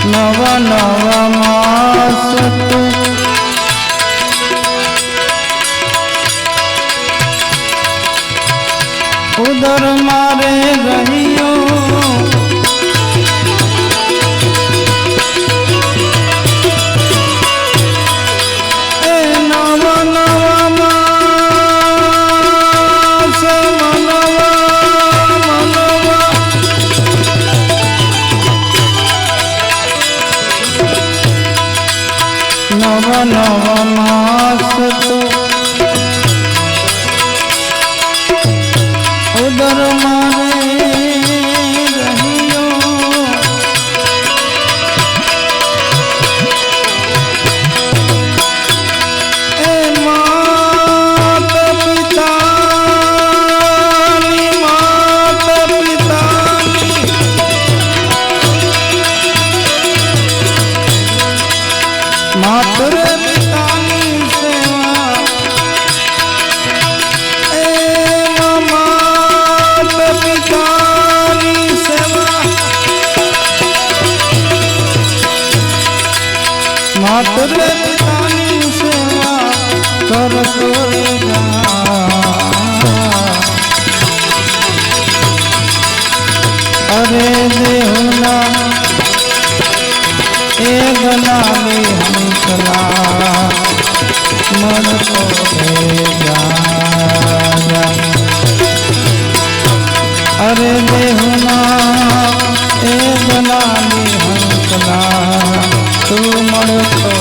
નવા નવા માસ ઉદર મારે રહ્યો એ નવા નવા માસ નવા નવા માસ તો ઉદર મારે રહ્યો એ માત પિતાની માતર પિતાની સેવા એ માત પિતાની સેવા માતર પિતાની સેવા કરતો અરે દેહના એ ગનામી હંસલા મળતો અરે દેહના એ ગનામી હંસલા તું મળતો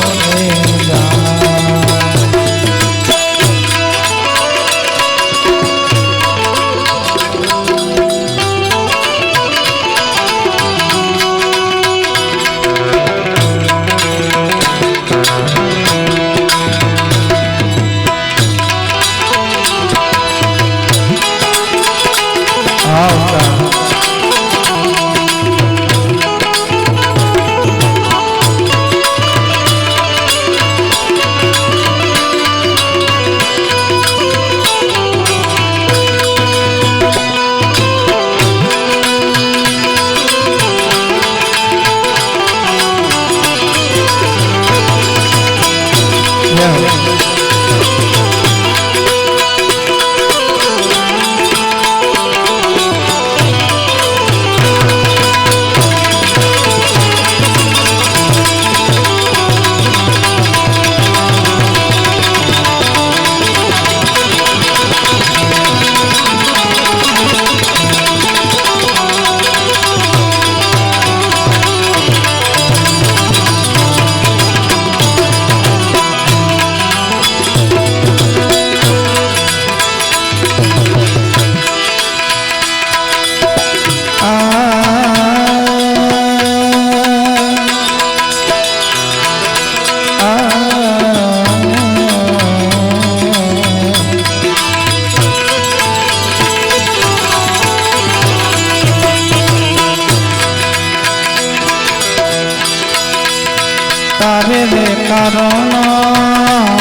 કારણ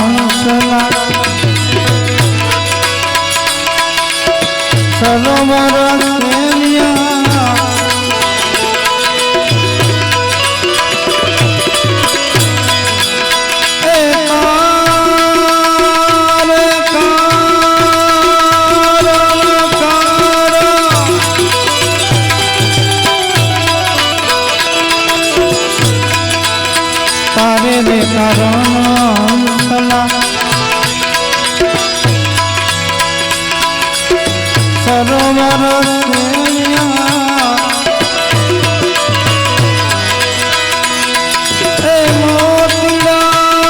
હંસલા સરોવર સેવ્યા તારે રે કારણ હંસલા સરોવર સેવ્યા એ મોતીડાનો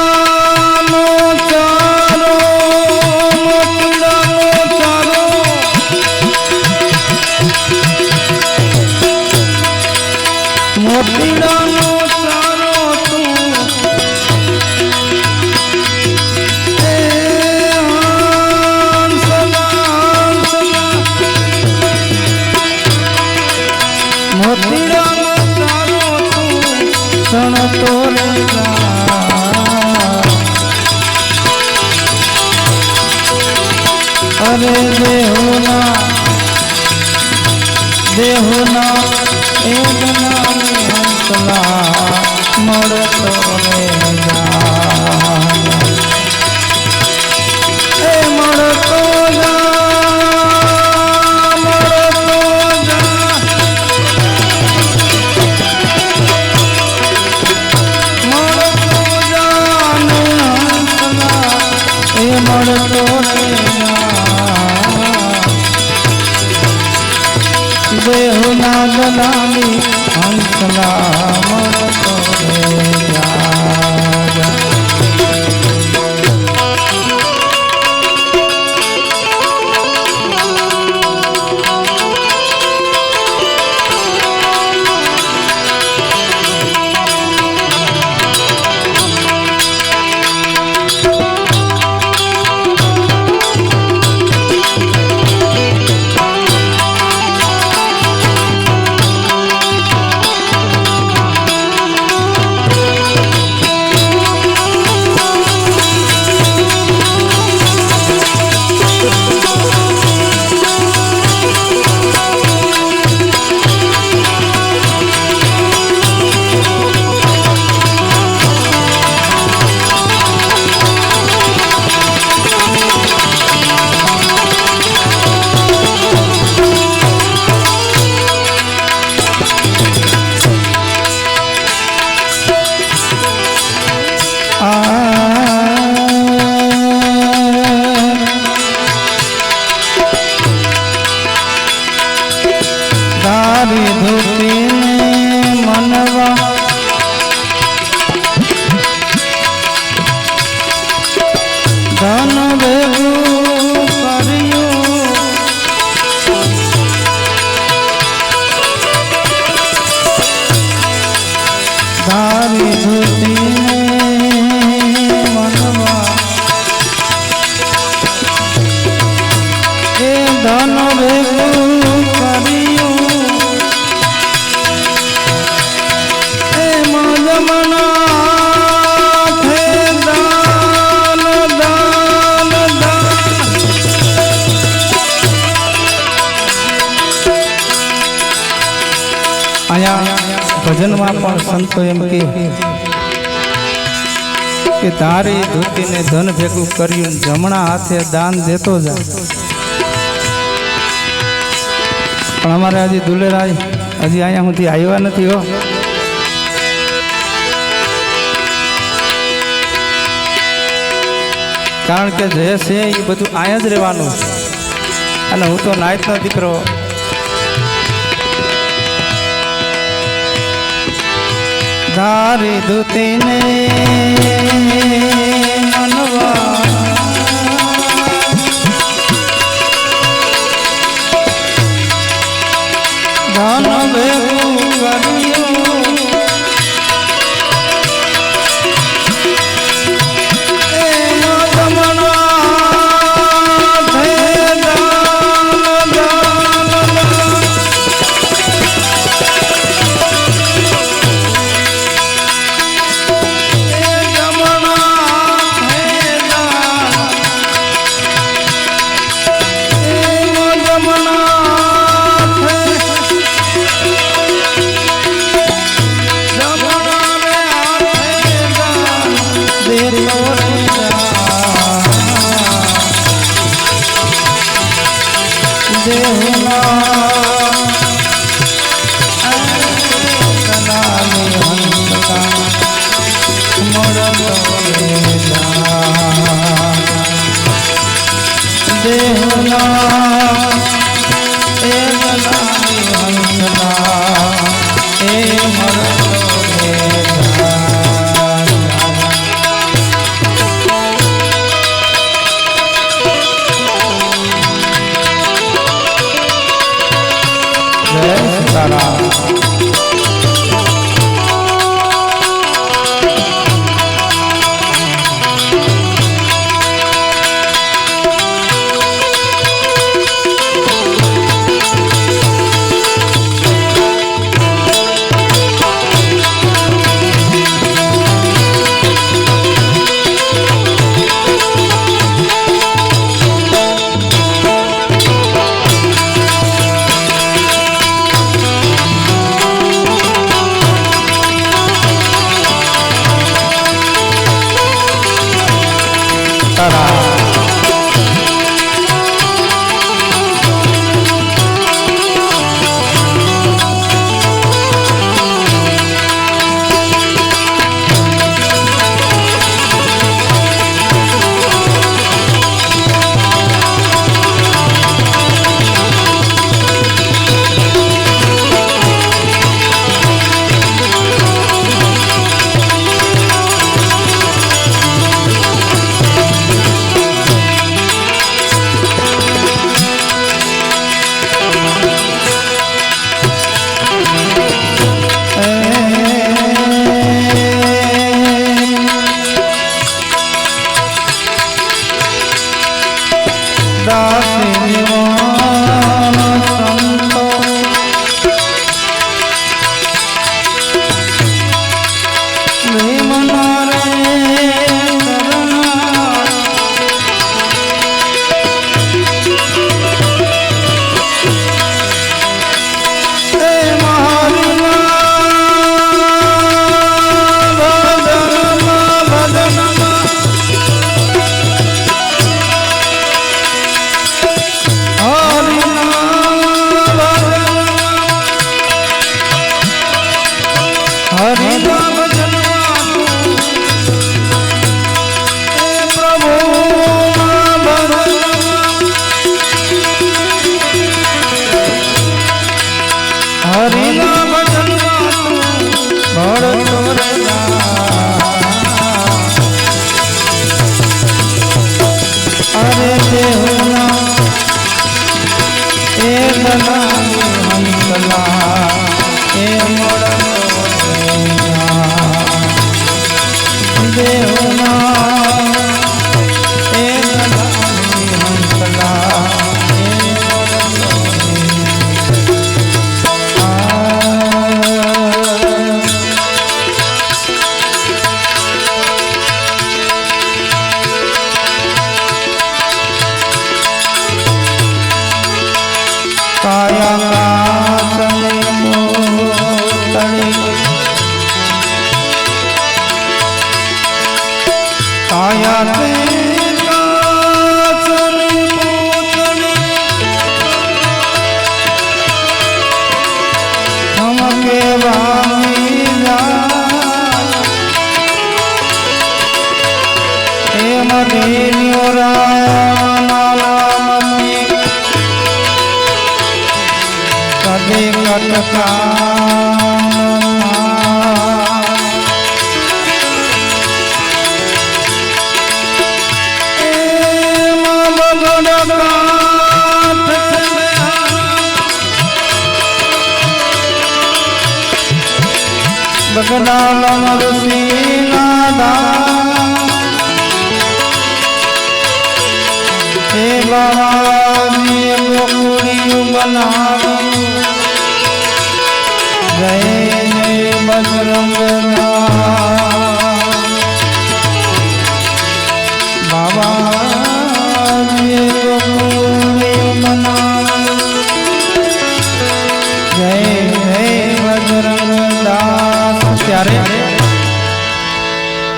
ચારો મોતીડાનો ચારો મોતીડાનો ચારો તું એ મોતીડાનો ચારો તું સણતો રે અરે દેહોના એ બનાવી હંસલા મળતો રે એ મળતો દેહના દલાલી હંસલા મળતો રે તારી ધોતીને મનવા ધન ભેગું કર્યું તારી ધોતીને મનવા એ ધન ભેગું કર્યું ભજનમાં પણ સંતો એમ કે તારી ધોતીને ધન ભેગું કર્યું જમણા હાથે દાન દેતો જાય પણ અમારે હજી દુલેરાય હજી અહીંયા સુધી આવ્યા નથી હો કારણ કે જે છે એ બધું અહીંયા જ રહેવાનું અને હું તો નાયતનો દીકરો તારી ધોતીને મનવા ધન ભેગું કર્યું દેવના એ બનાવી હંસના એ મરતો જય સીતારામ.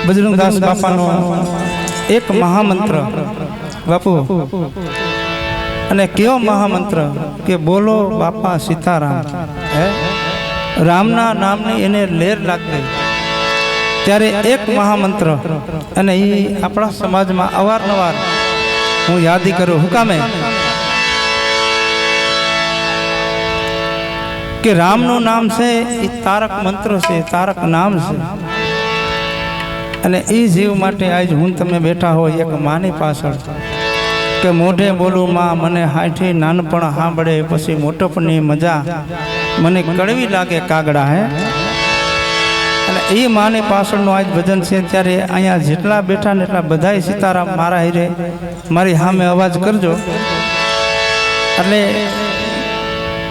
બજરંગદાસ બાપાનો એક મહામંત્ર બાપુ, અને કયો મહામંત્ર કે બોલો બાપા સીતારામ. હે રામના નામની એને લેર લાગતી ત્યારે એક મહામંત્ર, અને એ આપણા સમાજમાં અવારનવાર હું યાદી કરું. હું કામે કે રામનું નામ છે એ તારક મંત્ર છે, તારક નામ છે. અને એ જીવ માટે આજ હું તમે બેઠા હોય એક માની પાછળ કે મોઢે બોલું માં મને હાઠી નાનપણ સાંભળે પછી મોટપની મજા મને કડવી લાગે કાગડા હે. અને એ માની પાછળનું આજ ભજન છે. ત્યારે અહીંયા જેટલા બેઠા ને એટલા બધાય સીતારામ મારા હીરે મારી સામે અવાજ કરજો. એટલે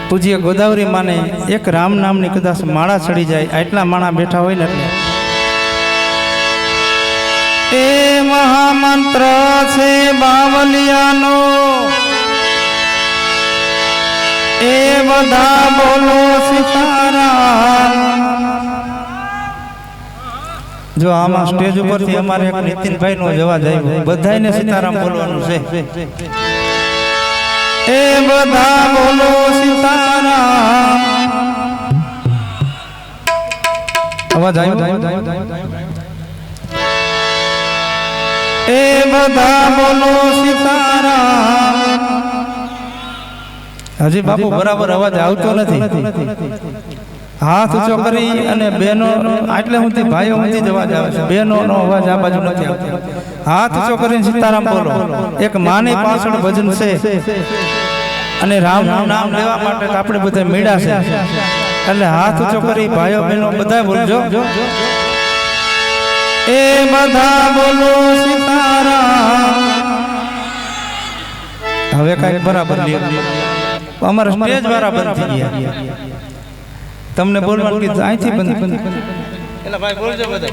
પૂજ્ય ગોદાવરી માને એક રામ નામની કદાચ માળા ચડી જાય આટલા માણા બેઠા હોય ને એટલે એ મહામંત્ર છે બાવલિયાનો, એ બધા બોલો સીતારામ. જો આમાં સ્ટેજ ઉપરથી અમારે એક નીતિનભાઈ નો જવાજ આવ્યો, બધાને સીતારામ બોલવાનું છે. એ બધા બોલો સીતારામ. અવાજ આવ્યો? એ બધા બોલો સીતારામ. હજી બાપુ બરાબર અવાજ આવતો નથી. હાથ ઊંચો કરી અને બહેનો આટલે સુધી ભાઈઓ સુધી અવાજ આવે છે, બહેનોનો અવાજ આ બાજુ નથી આવતો. હાથ ઊંચો કરીને સીતારામ બોલો. એક માની પાછળ ભજન છે અને રામનું નામ લેવા માટે આપણે બધા મેળા છે. એટલે હાથ ઊંચો કરી ભાઈઓ બહેનો બધા બોલજો. એ બધા બોલો સીતારામ. હવે કઈ બરાબર અમારા સ્ટેજ વાળા બંધ થઈ ગયા. તમને બોલવાનું કીધું અહીંથી બંધ. એટલે ભાઈ બોલજો બધા.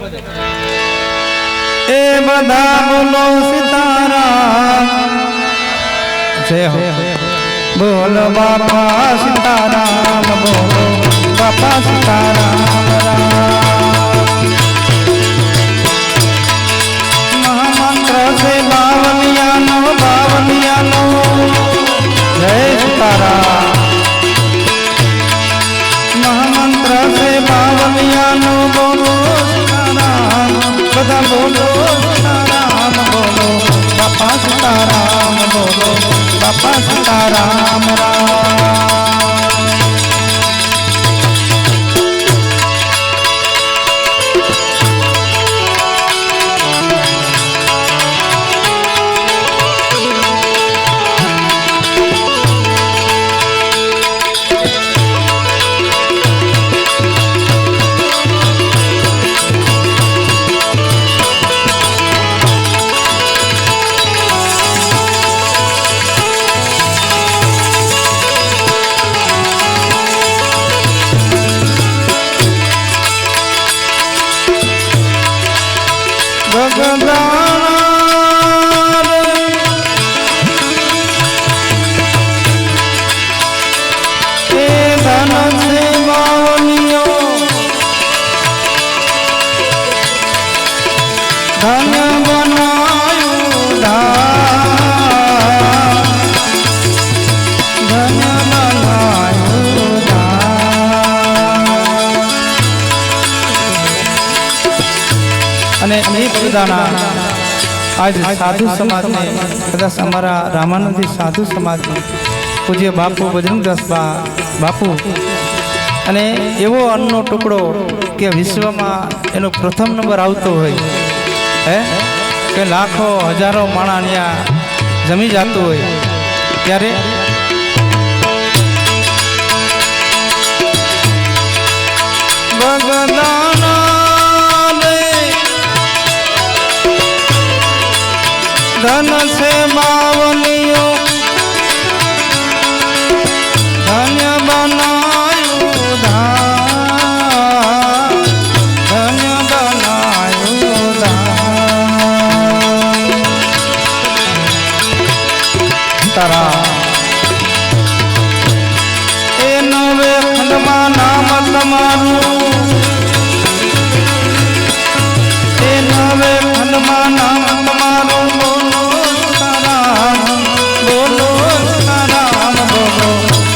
એ બધા બોલો સીતારામ. જય હો. બોલો બાપા સીતારામ, બોલો બાપા સીતારામ. મહામંત્ર છે બાવલિયાનો, બાવલિયાનો. જય સીતારામ. મહામંત્ર છે બાવલિયાનો, બોલો સીતારામ. બધા બોલો સીતારામ, બોલો બાપા સીતારામ, બોલો બાપા સીતારામ. અને એ બધાના આજ સાધુ સમાજને કદાચ અમારા રામાનંદી સાધુ સમાજ પૂજ્ય બાપુ બજરંગદાસ બાપુ અને એવો અન્નનો ટુકડો કે વિશ્વમાં એનો પ્રથમ નંબર આવતો હોય હે કે લાખો હજારો માણસ ત્યાં જમી જતું હોય ત્યારે ધન છે બાવલીઓ ધન્ય બનાયું ધામ, ધન્ય બનાયું ધામ. તારા એ નવે ખંડમાં નામ તમારું, એ નવે ખંડમાં નામ તમારું.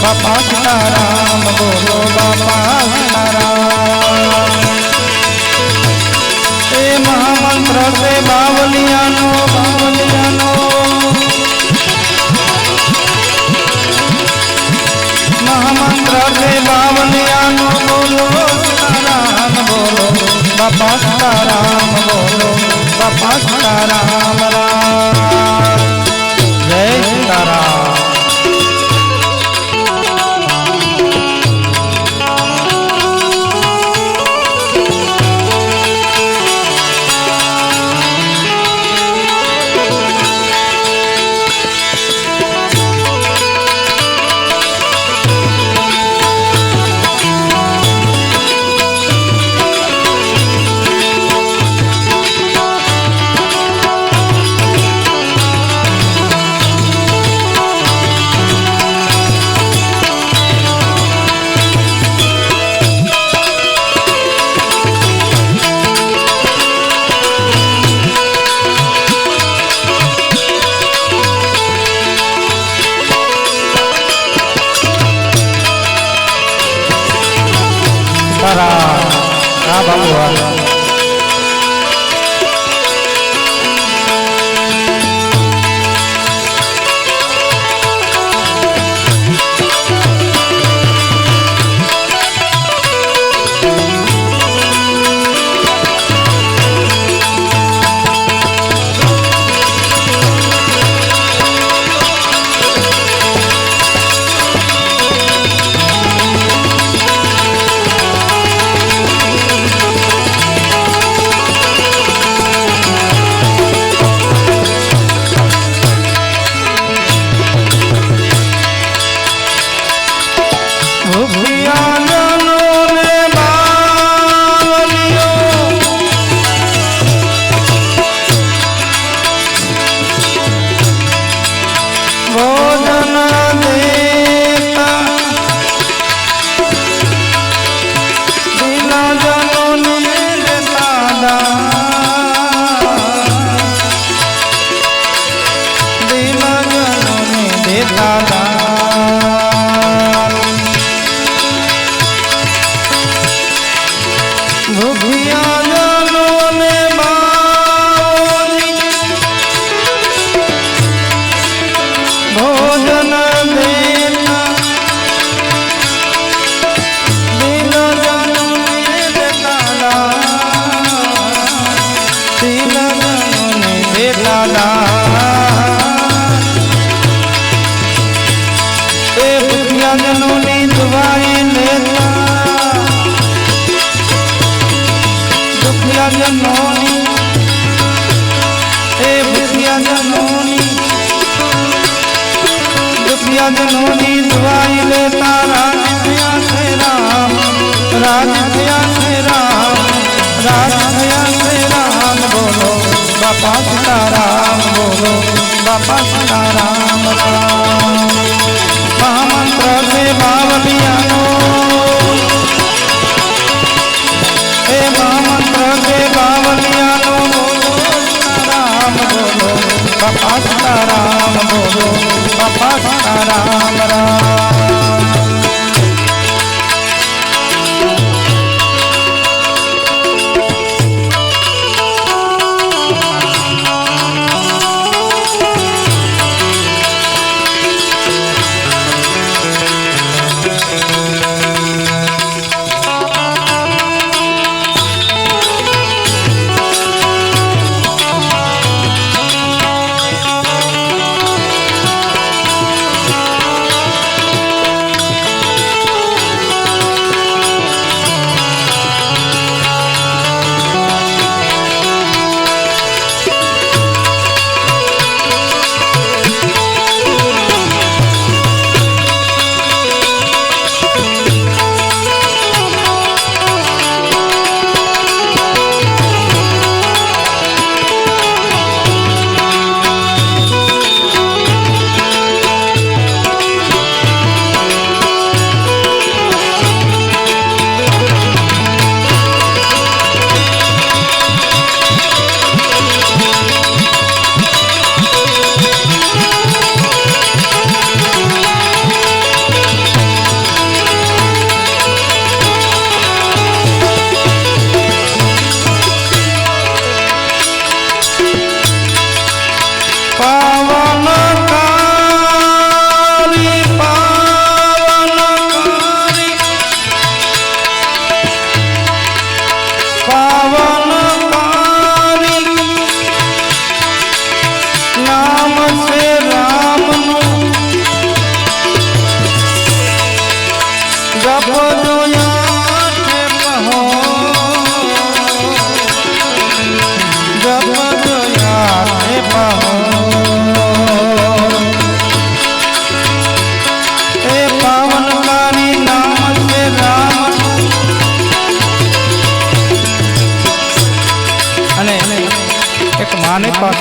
બાપા સીતારામ, બોલો બાપા સીતારામ. એ મહામંત્ર છે બાવલિયાનો, બાવલિયાનો. મહામંત્ર છે બાવલિયાનો. સીતારામ રામ જય સીતારામ ભગવાન जनोनी दवाई लेता राज भया से राम राज भया से राम राज भया से राम बोलो बापा सीताराम बोलो बापा सीताराम राम महामंत्र से बावलियानो हे महामंत्र से बावलियानो बोलो सीताराम बोलो बापा सीताराम बोलो बापा सीताराम राम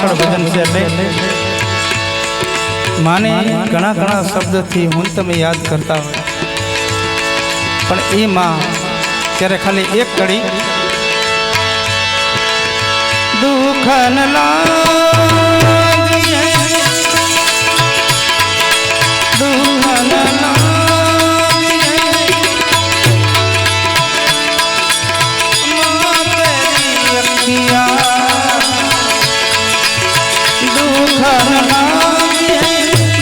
પાછળ ભજન છે એટલે માને ઘણા ઘણા શબ્દથી હું તમે યાદ કરતા હોય, પણ એ માં ત્યારે ખાલી એક કડી દુઃખ ન લાગે, દુઃખ ન લાગે, માँ तेरी अखियाँ दुःख न लागे,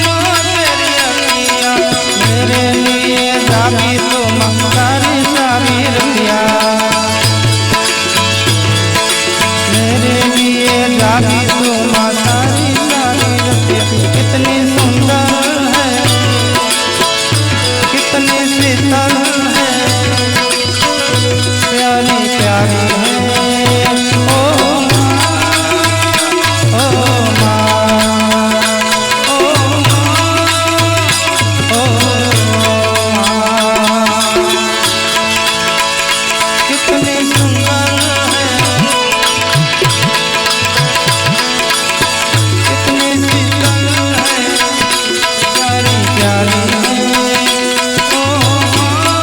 माँ तेरी अखियाँ मेरे लिए जागी तो मक्कारी सारी रखिया, मेरे लिए जागी तो माँ सारी सारी रखिया। कितनी सुंदर है, कितनी शीतल है, प्यारी प्यारी है ओ माँ, ओ माँ, ओ माँ, कितनी सुंदर है, कितनी शीतल है, प्यारी प्यारी है ओ माँ,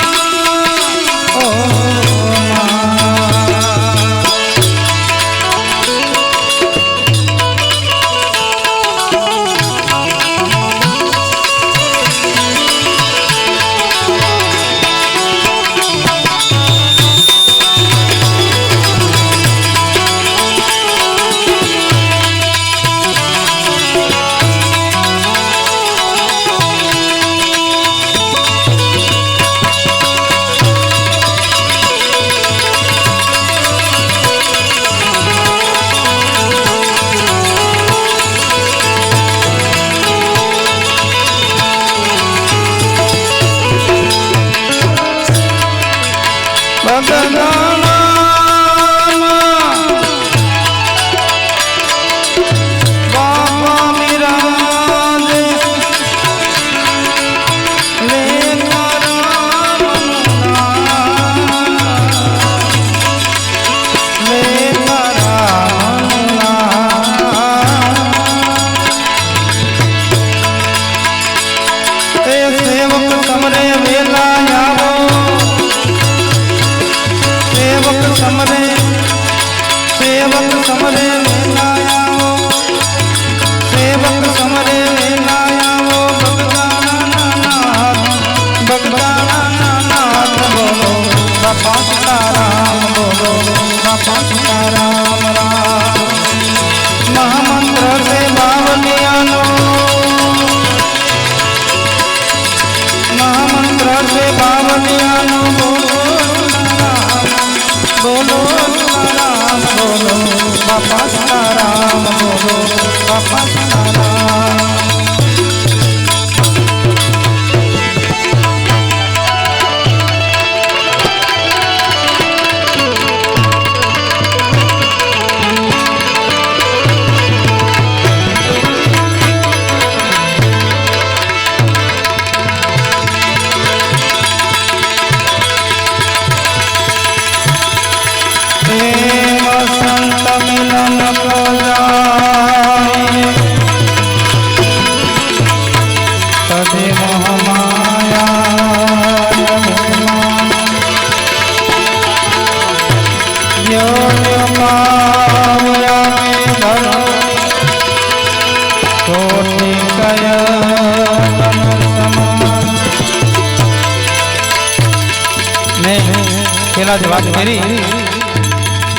વાત કરી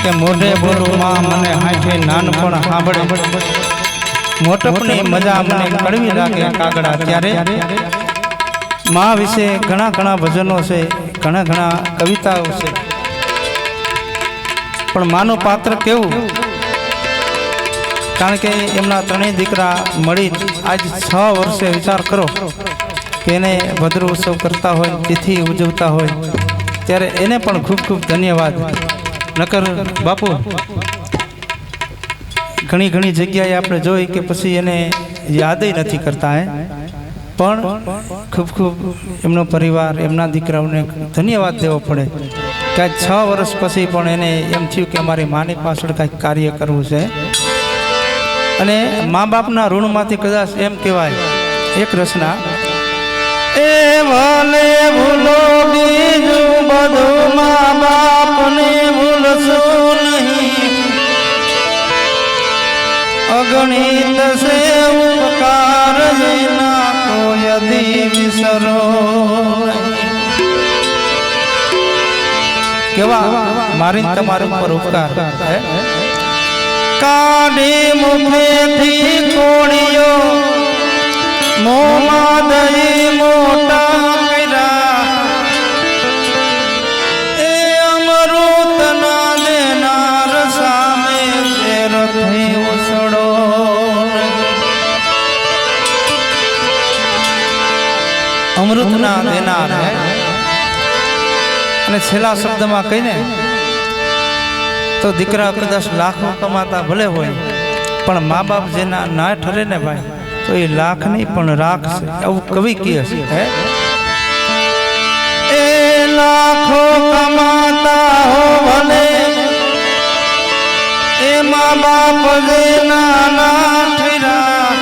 કે મોઢે બોલું માં મને હાથે નાનપણ સાંભળે, મોટપની મજા મને કડવી લાગે કાગડા. ત્યારે માં વિશે ઘણા ઘણા ભજનો છે, ઘણા ઘણા કવિતાઓ છે, પણ માનું પાત્ર કેવું, કારણ કે એમના ત્રણેય દીકરા મળી આજ 6 વર્ષે વિચાર કરો કે એને ભદ્ર ઉત્સવ કરતા હોય, તિથિ ઉજવતા હોય, ત્યારે એને પણ ખૂબ ખૂબ ધન્યવાદ. નકર બાપુ ઘણી ઘણી જગ્યાએ આપણે જોઈ કે પછી એને યાદય નથી કરતા પણ ખૂબ ખૂબ એમનો પરિવાર એમના દીકરાઓને ધન્યવાદ દેવો પડે કે 6 વર્ષ પછી પણ એને એમ થયું કે અમારી માની પાછળ કંઈક કાર્ય કરવું છે. અને મા બાપના ઋણમાંથી કદાચ એમ કહેવાય એક રચના એ ભલે ભૂલો બીજું બધું મા બાપને ભૂલશો નહીં અગણિત સે ઉપકાર ના કોઈ વિસરો કેવા મારી તમારા ઉપર ઉપકાર કાઢી મુખેથી કોળિયો મોમાં દઈ મોટા કર્યા એ અમૃત ના દેનાર સામે ફેરથી ઉસળો અમૃત ના દેનાર અને છેલ્લા શબ્દમાં કહીને તો દીકરા કદાચ લાખો કમાતા ભલે હોય પણ મા બાપ જેના ના ઠરે ને ભાઈ તો એ લાખની પણ રાખશે એવું કવિ કહે છે એ લાખો કમાતા હો ભલે એ મા બાપ જેના ના ઠર્યા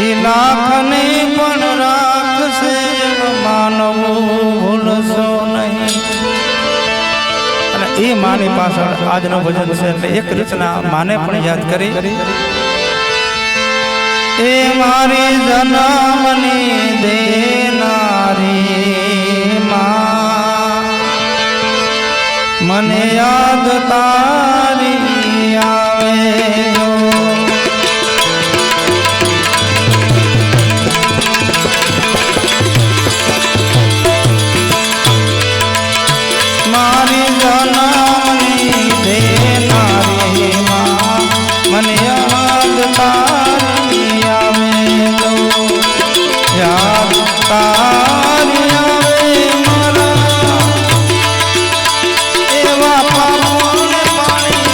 એ લાખની પણ રાખશે માનવું ભૂલશો નહીં એ માની પાછળ આજનો ભજન છે એટલે એક રચના માને પણ યાદ કરી એ મારી જન્મની દેનારી માં મને યાદ તારી આવે મારી જન્મની દેનારી માં મને યાદ તારી આવે તો યાદ તારી આવે મારા એવા પાપોને પાણી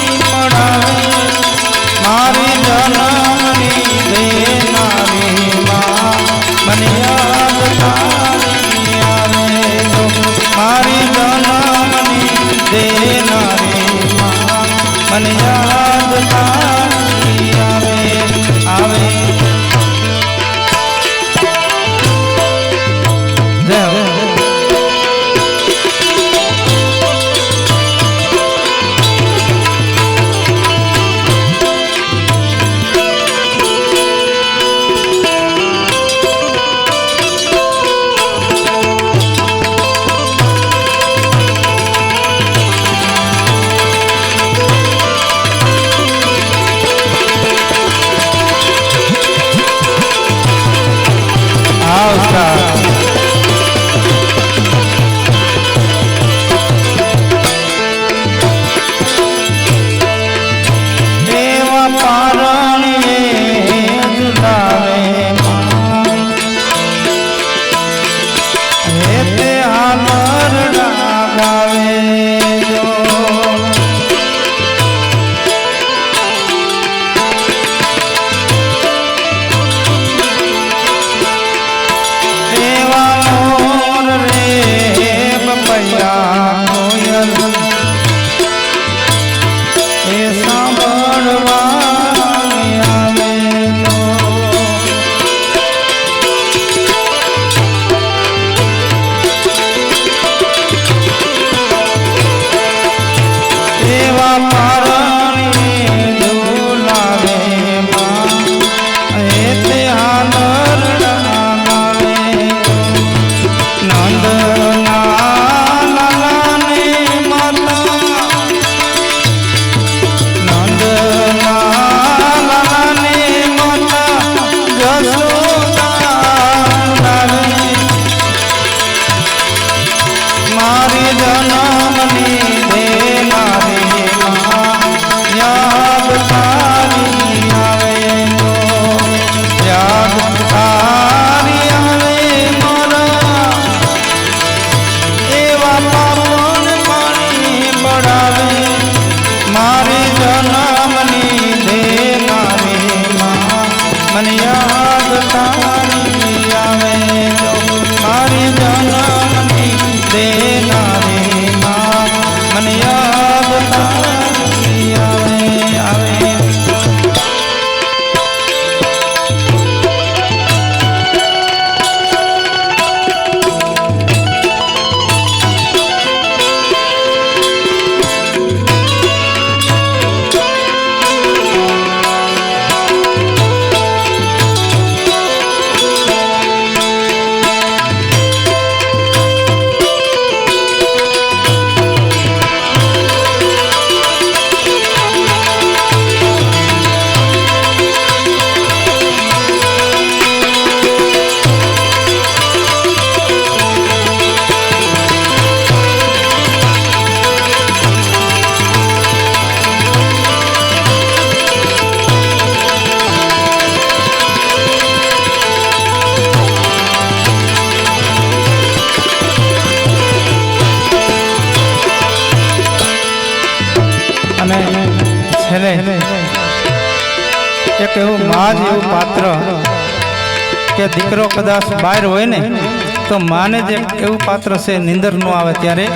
એક એવું માં જ એવું પાત્ર કે દીકરો કદાચ બહાર હોય ને તો માને જ એક એવું પાત્ર છે નિંદર ન આવે ત્યારે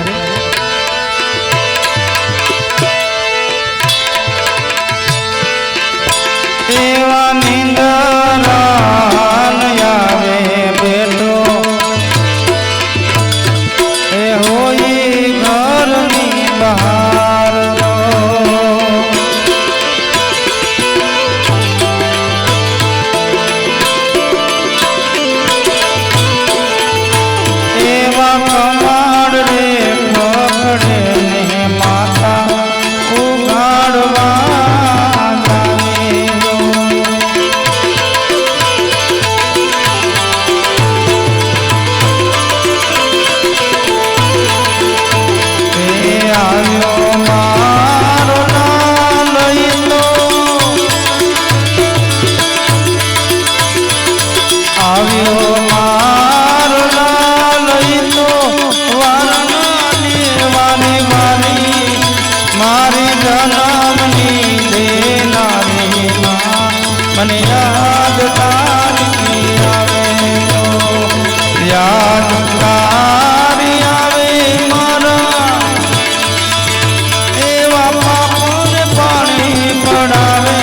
એવા નિંદર આવે બેઠો એ હોય ઘરની બહાર એવા કમાડ રે પકડે ને માથા ઉગાડવા મને યાદ તારી આવે યાદ તારી આવે મારા એવા પાપોને પાણી પડાવે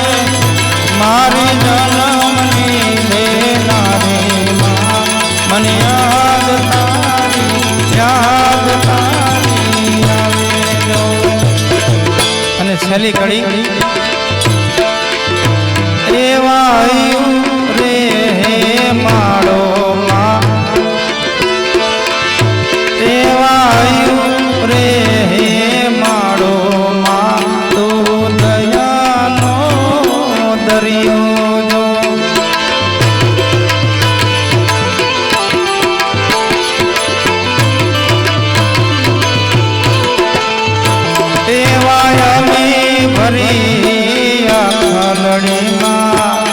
મારી જન્મની દેનારી માં મને યાદ તારી આવે અને છેલ્લી કડી એવાયું રે માળો માં એવાયું રે માળો માં તું દયાનો દરિયો જો એવાય અમે ભરી ખલડીમાં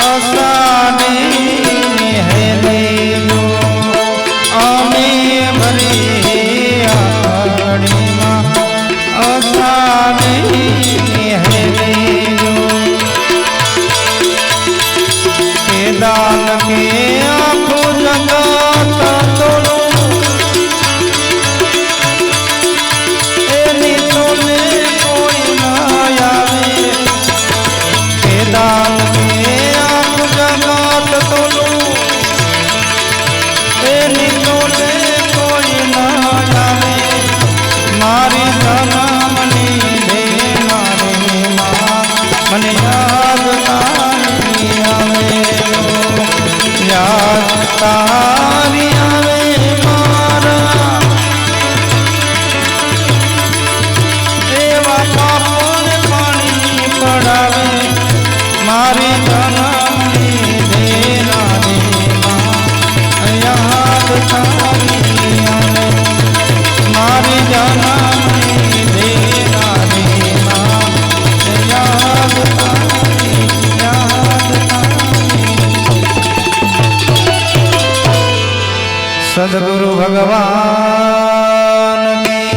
અસાની હેલેલો અમે ભરી ખલડીમાં અસાની હેલેલો કે દાન કે આખું જગત તોલો દાન કે આખું જગત તોલું એની તોલે કોઈ ન જાણે મારી જન્મની દેનારી માં મને યાદ તારી આવે યાદ તારી આવે મારા એવા પાપોને પાણી પડાવે મારી જન્મની દેનારી માં યાદ તારી આવે મારી જન્મની દેનારી માં યાદ તારી સદગુરુ ભગવાન કી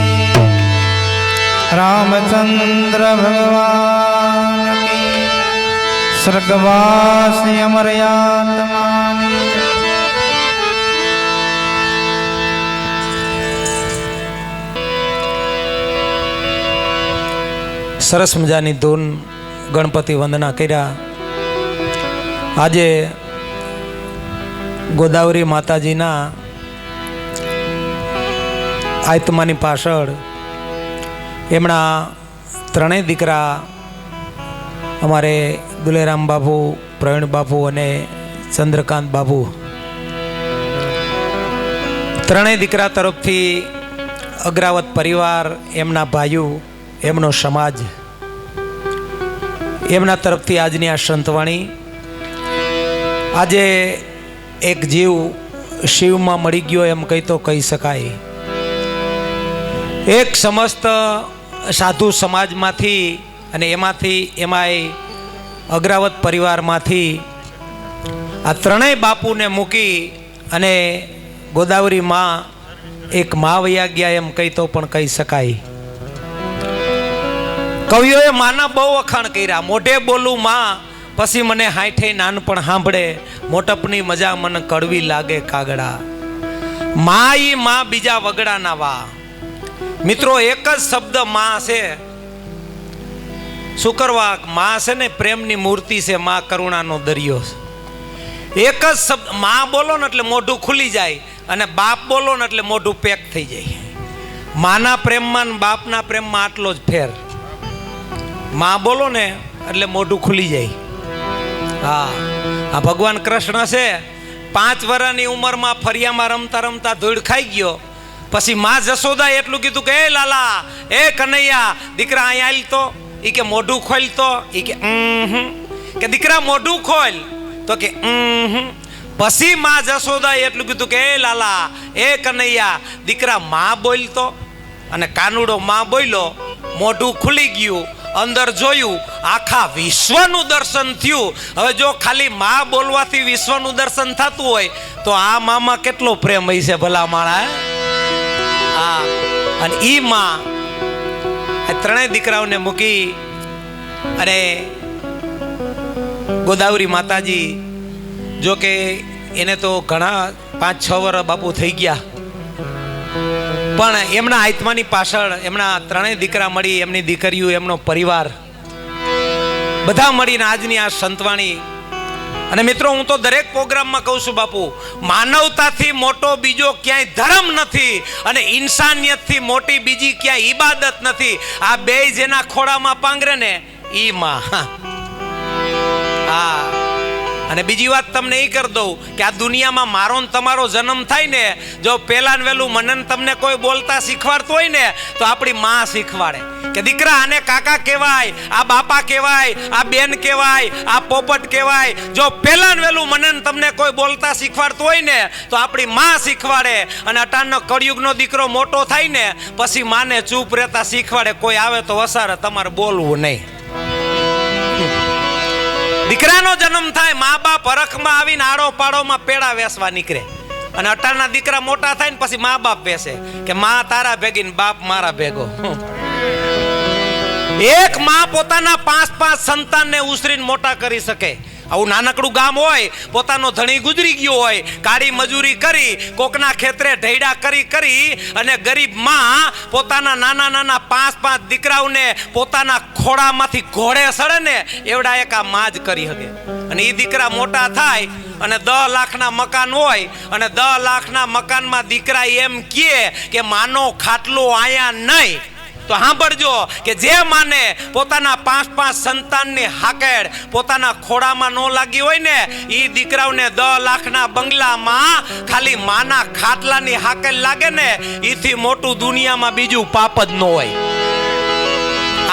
રામચંદ્ર ભગવાન કી સ્વર્ગવાસી અમરયાત્માની સરસ મજાની ધૂન ગણપતિ વંદના કર્યા. આજે ગોદાવરી માતાજીના આત્માની પાછળ એમના ત્રણેય દીકરા અમારે દુલેરામ બાપુ, પ્રવીણ બાપુ અને ચંદ્રકાંત બાપુ ત્રણેય દીકરા તરફથી અગ્રાવત પરિવાર, એમના ભાઈઓ, એમનો સમાજ, એમના તરફથી આજની આ સંતવાણી. આજે એક જીવ શિવમાં મળી ગયો એમ કહી તો કહી શકાય. એક સમસ્ત સાધુ સમાજમાંથી અને એમાંય અગ્રાવત પરિવારમાંથી આ ત્રણેય બાપુને મૂકી અને ગોદાવરી માં એક મા વયા ગયા એમ કહી તો પણ કહી શકાય. કવિઓએ માના બહુ વખાણ કર્યા. મોઢે બોલું માં, પછી મને હાઠે નાનપણ સાંભળે, મોટપની મજા મને કડવી લાગે કાગડા. માં ઈ માં, બીજા વગડા ના વા. મિત્રો એક જ શબ્દ માં છે. શું કરવા? માં છે ને પ્રેમની મૂર્તિ છે, માં કરુણાનો દરિયો છે. એક જ શબ્દ માં બોલો ને એટલે મોઢું ખુલી જાય, અને બાપ બોલો ને એટલે મોઢું પેક થઈ જાય. માના પ્રેમમાં ને બાપના પ્રેમમાં આટલો જ ફેર. માં બોલો ને એટલે મોઢું ખુલી જાય. હા, આ ભગવાન કૃષ્ણ છે, 5 વર્ષની ઉંમરમાં ફરિયામાં રમતા રમતા ધૂળ ખાઈ ગયો. પછી માં જશોદા એટલું કીધું કે એ લાલા, એ કનૈયા, દીકરા અહીંયા આલ તો. ઈ કે મોઢું ખોલ તો. ઈ કે દીકરા મોઢું ખોલ તો કે પછી માં જશોદા એટલું કીધું કે એ લાલા, એ કનૈયા, દીકરા માં બોલતો. અને કાનુડો માં બોલ્યો, મોઢું ખુલી ગયું, અંદર જોયું, આખા વિશ્વનું દર્શન થયું. હવે જો ખાલી માં બોલવાથી વિશ્વનું દર્શન થતું હોય તો આ મામાં કેટલો પ્રેમ હોય છે ભલા માણા. હા, અને ઈ માં ત્રણેય દીકરાઓને મૂકી અને ગોદાવરી માતાજી, જો કે એને તો ઘણા 5-6 વર્ષ બાપુ થઈ ગયા, પણ એમના આત્માની પાછળ એમના ત્રણેય દીકરા મળી, એમની દીકરીઓ, એમનો પરિવાર બધા મળીને આજની આ સંતવાણી. અને મિત્રો હું તો દરેક પ્રોગ્રામમાં કહું છું બાપુ, માનવતાથી મોટો બીજો ક્યાંય ધર્મ નથી, અને ઇન્સાનિયતથી મોટી બીજી ક્યાંય ઈબાદત નથી. આ બે જેના ખોળામાં પાંગરે ને ઈ માં. હા, અને બીજી વાત તમને એ કરી દઉં કે આ દુનિયામાં મારો ને તમારો જન્મ થાય ને, જો પહેલા ને વહેલું મને તમને કોઈ બોલતા શીખવાડતું હોય ને તો આપણી માં શીખવાડે કે દીકરા આને કાકા કહેવાય, આ બાપા કહેવાય, આ બેન કહેવાય, આ પોપટ કહેવાય. જો પહેલા ને વહેલું મને તમને કોઈ બોલતા શીખવાડતું હોય ને તો આપણી માં શીખવાડે. અને અટાણનો કળિયુગનો દીકરો મોટો થાય ને પછી માને ચૂપ રહેતા શીખવાડે, કોઈ આવે તો વસારે તમારે બોલવું નહીં. દીકરાનો જન્મ થાય, મા બાપ હરખમાં આવીને આડો પાડોમાં પેડા વેસવા નીકળે. અને અટાણના દીકરા મોટા થાય ને પછી મા બાપ બેસે કે માં તારા ભેગી ને બાપ મારા ભેગો. એક માં પોતાના 5-5 સંતાનને ઉછરીને મોટા કરી શકે. આવું નાનકડું ગામ હોય, પોતાનો ધણી ગુજરી ગયો હોય, કાળી મજૂરી કરી, કોકના ખેતરે ઢૈડા કરી અને ગરીબ માં પોતાના નાના નાના 5-5 દીકરાઓને પોતાના ખોળામાંથી ઘોડે સડે ને એવડા એક આ માં જ કરી શકે. અને એ દીકરા મોટા થાય અને 10 લાખના મકાન હોય, અને 10 લાખના મકાનમાં દીકરા એમ કહે કે માનો ખાટલો આયા નહીં, તો સાંભળજો કે જે માને પોતાના 5-5 સંતાનની હાકેડ પોતાના ખોળામાં ન લાગી હોય ને એ દીકરાઓને 10 લાખના બંગલામાં ખાલી માના ખાટલાની હાકેડ લાગે ને એથી મોટું દુનિયામાં બીજું પાપ જ ન હોય.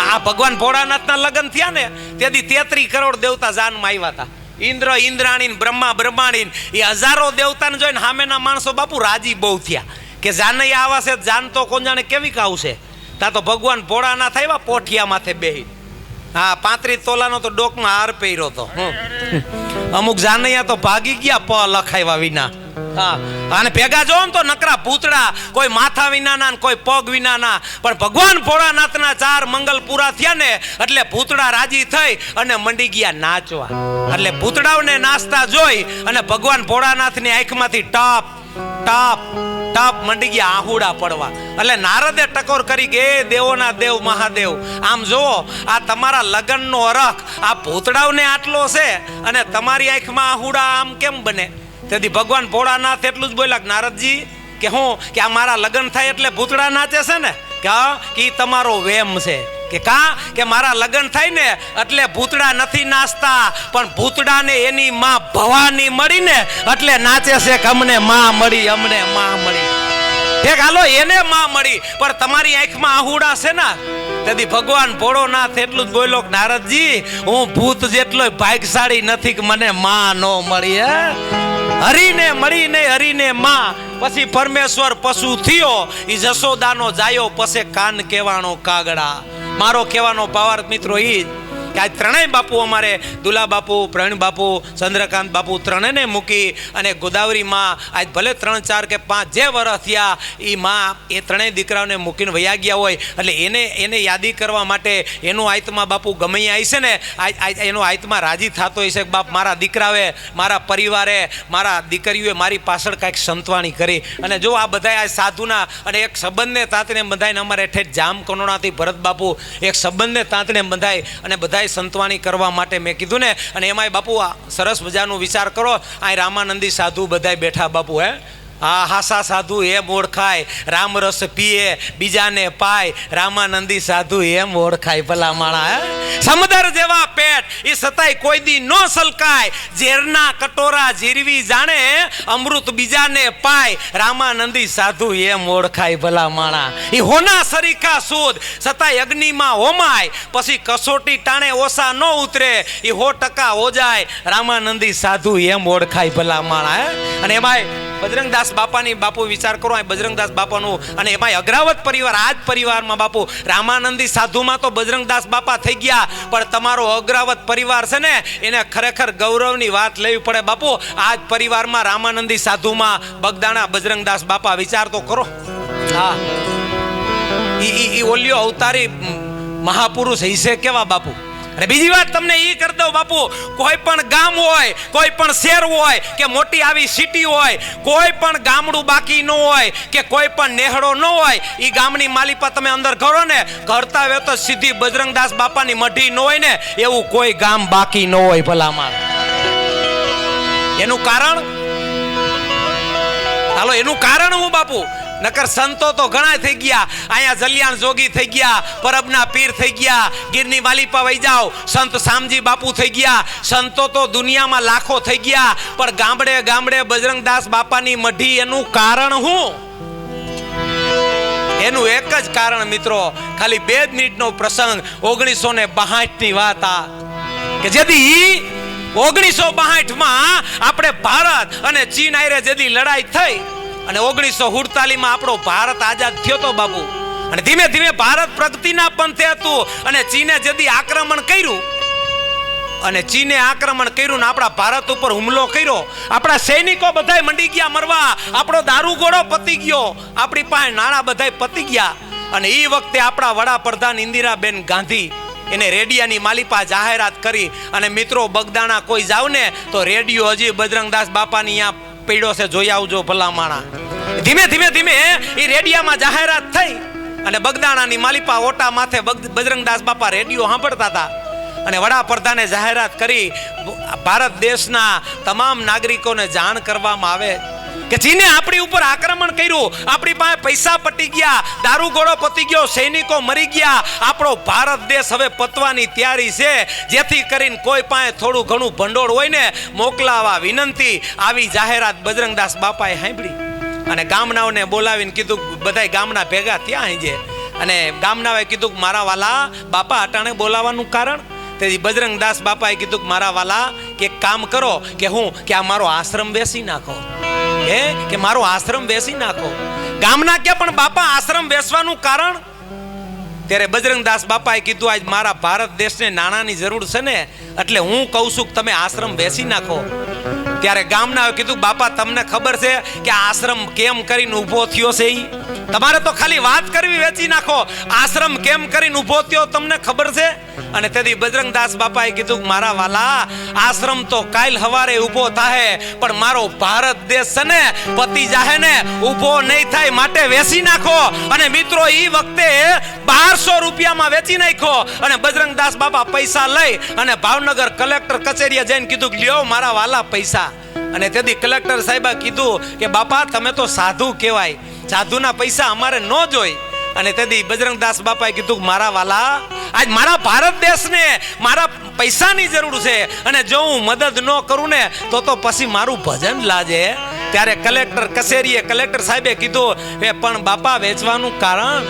આ ભગવાન ભોળાનાથના લગ્ન થયા ને તેથી 33 કરોડ દેવતા જાનમાં આવ્યા હતા. ઇન્દ્ર, ઇન્દ્રાણી, બ્રહ્મા, બ્રહ્માણી, એ હજારો દેવતાને જોઈને સામેના માણસો બાપુ રાજી બહુ થયા કે જાનૈયા આવા છે, જાન તો કોણ જાણે કેવી આવશે. તા તો ભગવાન ભોળાનાથ આવ્યા પોઠિયા માથે બેહી. હા, 35 તોલાનો તો ડોકમાં હાર પહેર્યો તો. અમુક જાનૈયા તો ભાગી ગયા પ લખાવ્યા વિના. હા, અને ભેગા જો તો નકરા ભૂતડા, કોઈ માથા વિનાના ને કોઈ પગ વિનાના. પણ ભગવાન ભોળાનાથના 4 મંગલ પૂરા થયા ને એટલે ભૂતડા રાજી થઈ અને મંડી ગયા નાચવા. એટલે ભૂતડાઓને નાચતા જોઈ અને ભગવાન ભોળાનાથની આંખમાંથી ટપ ટપ ટપ મંડી ગયા આહુડા પડવા. એટલે નારદે ટકોર કરી કે એ દેવોના દેવ મહાદેવ, આમ જુઓ આ તમારા લગ્નનો અરખ આ ભૂતડાઓને આટલો છે અને તમારી આંખમાં આહુડા આમ કેમ બને? તેથી ભગવાન ભોળાનાથ એટલું જ બોલ્યા નારદજી કે હું કે આ મારા લગ્ન થાય એટલે ભૂતડા નાચે છે ને કે તમારો વેમ છે. કે કા કે મારા લગ્ન થાય ને એટલે ભૂતડા નથી નાચતા, પણ ભૂતડાને એની માં ભવાની મળી ને એટલે નાચે છે કે અમને માં મળી, અમને માં મળી. ઠીક, હાલો એને માં મળી, પણ તમારી આંખમાં આહુડા છે ને. તેથી ભગવાન ભોળોનાથ એટલું જ બોલ્યો કે નારદજી હું ભૂત જેટલો ભાગ્યશાળી નથી કે મને માં નો મળી. હરીને મળી નહીં, હરીને માં. પછી પરમેશ્વર પશુ થયો, ઈ જશોદાનો જાયો, પછી કાન કહેવાનો કાગડા. મારો કહેવાનો ભાવાર્થ મિત્રો ઈ કે આજ ત્રણેય બાપુ અમારે દુલા બાપુ, પ્રવીણ બાપુ, ચંદ્રકાંત બાપુ ત્રણેયને મૂકી અને ગોદાવરી માં આજ ભલે 3, 4 કે 5 જે વર્ષ થયા એ માં એ ત્રણેય દીકરાઓને મૂકીને વયા ગયા હોય એટલે એને યાદી કરવા માટે એનું આત્મા બાપુ ગમે આવી છે ને એનો આત્મા રાજી થતો હોય છે કે બાપ મારા દીકરાએ, મારા પરિવારે, મારા દીકરીઓએ મારી પાછળ કાંઈક સંતવાણી કરી. અને જો આ બધા આ સાધુના અને એક સંબંધને તાંતણે બંધાઈને અમારે ઠેઠ જામ કનોડાથી ભરત બાપુ એક સંબંધને તાંતણે બંધાય અને બધાય સંતવાણી કરવા માટે મેં કીધું ને. અને એમાંય બાપુ આ સરસ મજાનો વિચાર કરો, આ રામાનંદી સાધુ બધાય બેઠા બાપુ. હા, હાસા સાધુ એમ ઓળખાય, રામરસ પીએ બીજાને પાય, રામાનંદી સાધુ એમ ઓળખાય. ભલા માણા સમદર જેવા પેટ એ સતાય કોઈ દી નો સલકાય, ઝેરના કટોરા જીરવી જાણે, અમૃત બીજાને પાય, રામાનંદી સાધુ એમ ઓળખાય. ભલા માણા એ હોના સરીખા સુદ સતાય અગ્નિમાં હોમાય, પછી કસોટી ટાણે ઓસા ન ઉતરે, એ 100% હો જાય, રામાનંદી સાધુ એમ ઓળખાય. ભલા માણા અને એમાંય બજરંગદાસ બાપાની બાપુ વિચાર કરો, બજરંગદાસ બાપાનું અને એમાં અગ્રાવત પરિવાર, આ જ પરિવારમાં બાપુ રામાનંદી સાધુમાં તો બજરંગદાસ બાપા થઈ ગયા, પણ તમારો અગ્રાવત પરિવાર છે ને એને ખરેખર ગૌરવની વાત લેવી પડે બાપુ. આ જ પરિવારમાં રામાનંદી સાધુમાં બગદાણા બજરંગદાસ બાપા વિચાર તો કરો. હા, ઈ ઓલિયો અવતારી મહાપુરુષ હશે કેવા બાપુ. અને બીજી વાત તમને એ કરી દઉં બાપુ, કોઈ પણ ગામ હોય, કોઈ પણ શહેર હોય કે મોટી આવી સિટી હોય, કોઈ પણ ગામડું બાકી ન હોય કે કોઈ પણ નેહડો ન હોય, એ ગામની માલિપા તમે અંદર ઘરો ને ઘરતા હોય તો સીધી બજરંગદાસ બાપાની મઢી ન હોય ને એવું કોઈ ગામ બાકી ન હોય. ભલામાં એનું કારણ હાલો, એનું કારણ હું બાપુ, નકર સંતો તો ઘણા થઈ ગયા, અહીંયા જલિયાણ જોગી થઈ ગયા, પરબના પીર થઈ ગયા, ગીરની માલિપા વઈ જાઓ, સંત શામજી બાપુ થઈ ગયા, સંતો તો દુનિયામાં લાખો થઈ ગયા, પણ ગામડે ગામડે બજરંગદાસ બાપાની મઢી. એનું કારણ હું? એનું એક જ કારણ મિત્રો, ખાલી 2 મિનિટનો પ્રસંગ. 1962 ની વાત આ કે જેથી 1962માં આપણે ભારત અને ચીન આયરે જેથી લડાઈ થઈ અને 1948માં આપણો ભારત આઝાદ થયો તો બાપુ. અને ધીમે ધીમે ભારત પ્રગતિના પંથે હતું અને ચીને જેથી આક્રમણ કર્યું અને ચીને આક્રમણ કર્યું ને આપણા ભારત ઉપર હુમલો કર્યો, આપણા સૈનિકો બધાય મંડી ગયા મરવા, આપણો દારૂગોળો પતી ગયો, આપણી પાસે નાણાં બધાય પતી ગયા. અને એ વખતે આપણા વડાપ્રધાન ઇન્દિરાબેન ગાંધી એને રેડિયાની માલિપા જાહેરાત કરી. અને મિત્રો બગદાણા કોઈ જાવ ને તો રેડિયો હજી બજરંગદાસ બાપાની અહીંયા પડ્યો છે, જોઈ આવજો ભલા માણા. ધીમે ધીમે ધીમે એ રેડિયામાં જાહેરાત થઈ અને બગદાણાની માલિપા ઓટા માથે બજરંગદાસ બાપા રેડિયો સાંભળતા હતા. અને વડાપ્રધાને જાહેરાત કરી, ભારત દેશના તમામ નાગરિકોને જાણ કરવામાં આવે કે ચીને આપણી ઉપર આક્રમણ કર્યું, આપણી પાસે પૈસા પટી ગયા, દારૂગોળો પતી ગયો, સૈનિકો મરી ગયા, આપણો ભારત દેશ હવે પતવાની તૈયારી છે, જેથી કરીને કોઈ પાસે થોડું ઘણું ભંડોળ હોય ને મોકલાવા વિનંતી. આવી જાહેરાત બજરંગદાસ બાપાએ સાંભળી અને ગામનાઓને બોલાવીને કીધું, બધાય ગામના ભેગા ત્યાં અહીં અને ગામનાઓએ કીધું કે મારા વાલા બાપા અટાણે બોલાવાનું કારણ? તેથી બજરંગદાસ બાપાએ કીધું કે મારા વાલા કે કામ કરો કે હું કે આ મારો આશ્રમ બેસી નાખો, કે મારો આશ્રમ બેસી નાખો. ગામના કે પણ બાપા આશ્રમ બેસવાનું કારણ? ત્યારે બજરંગદાસ બાપાએ કીધું આજ મારા ભારત દેશને નાણાંની જરૂર છે ને એટલે હું કહું છું કે તમે આશ્રમ બેસી નાખો. ત્યારે ગામના કીધું બાપા તમને ખબર છે કે આશ્રમ કેમ કરીને ઊભો થયો છે? તમારે તો ખાલી વાત કરવી, વેચી નાખો. આશ્રમ કેમ કરીને ઊભો થયો તમને ખબર છે? અને તેથી બજરંગદાસ બાપાએ કીધું મારા વાલા આશ્રમ તો કાલ હવારે ઊભો થાય, પણ મારો ભારત દેશ છે ને પતિ જાહે ને ઊભો નહીં થાય, માટે વેચી નાખો. અને મિત્રો એ વખતે 1200 રૂપિયામાં વેચી નાખ્યો અને બજરંગદાસ બાપા પૈસા લઈ અને ભાવનગર કલેક્ટર કચેરીએ જઈને કીધું કે લ્યો મારા વાલા પૈસા. અને તેથી કલેક્ટર સાહેબે કીધું કે બાપા તમે તો સાધુ કહેવાય, સાધુના પૈસા અમારે ન જોઈ. અને તેથી બજરંગદાસ બાપાએ કીધું મારા વાલા આજ મારા ભારત દેશને મારા પૈસાની જરૂર છે અને જો હું મદદ ન કરું ને તો પછી મારું ભજન લાજે. ત્યારે કલેક્ટર કચેરીએ કલેક્ટર સાહેબે કીધું કે પણ બાપા વેચવાનું કારણ?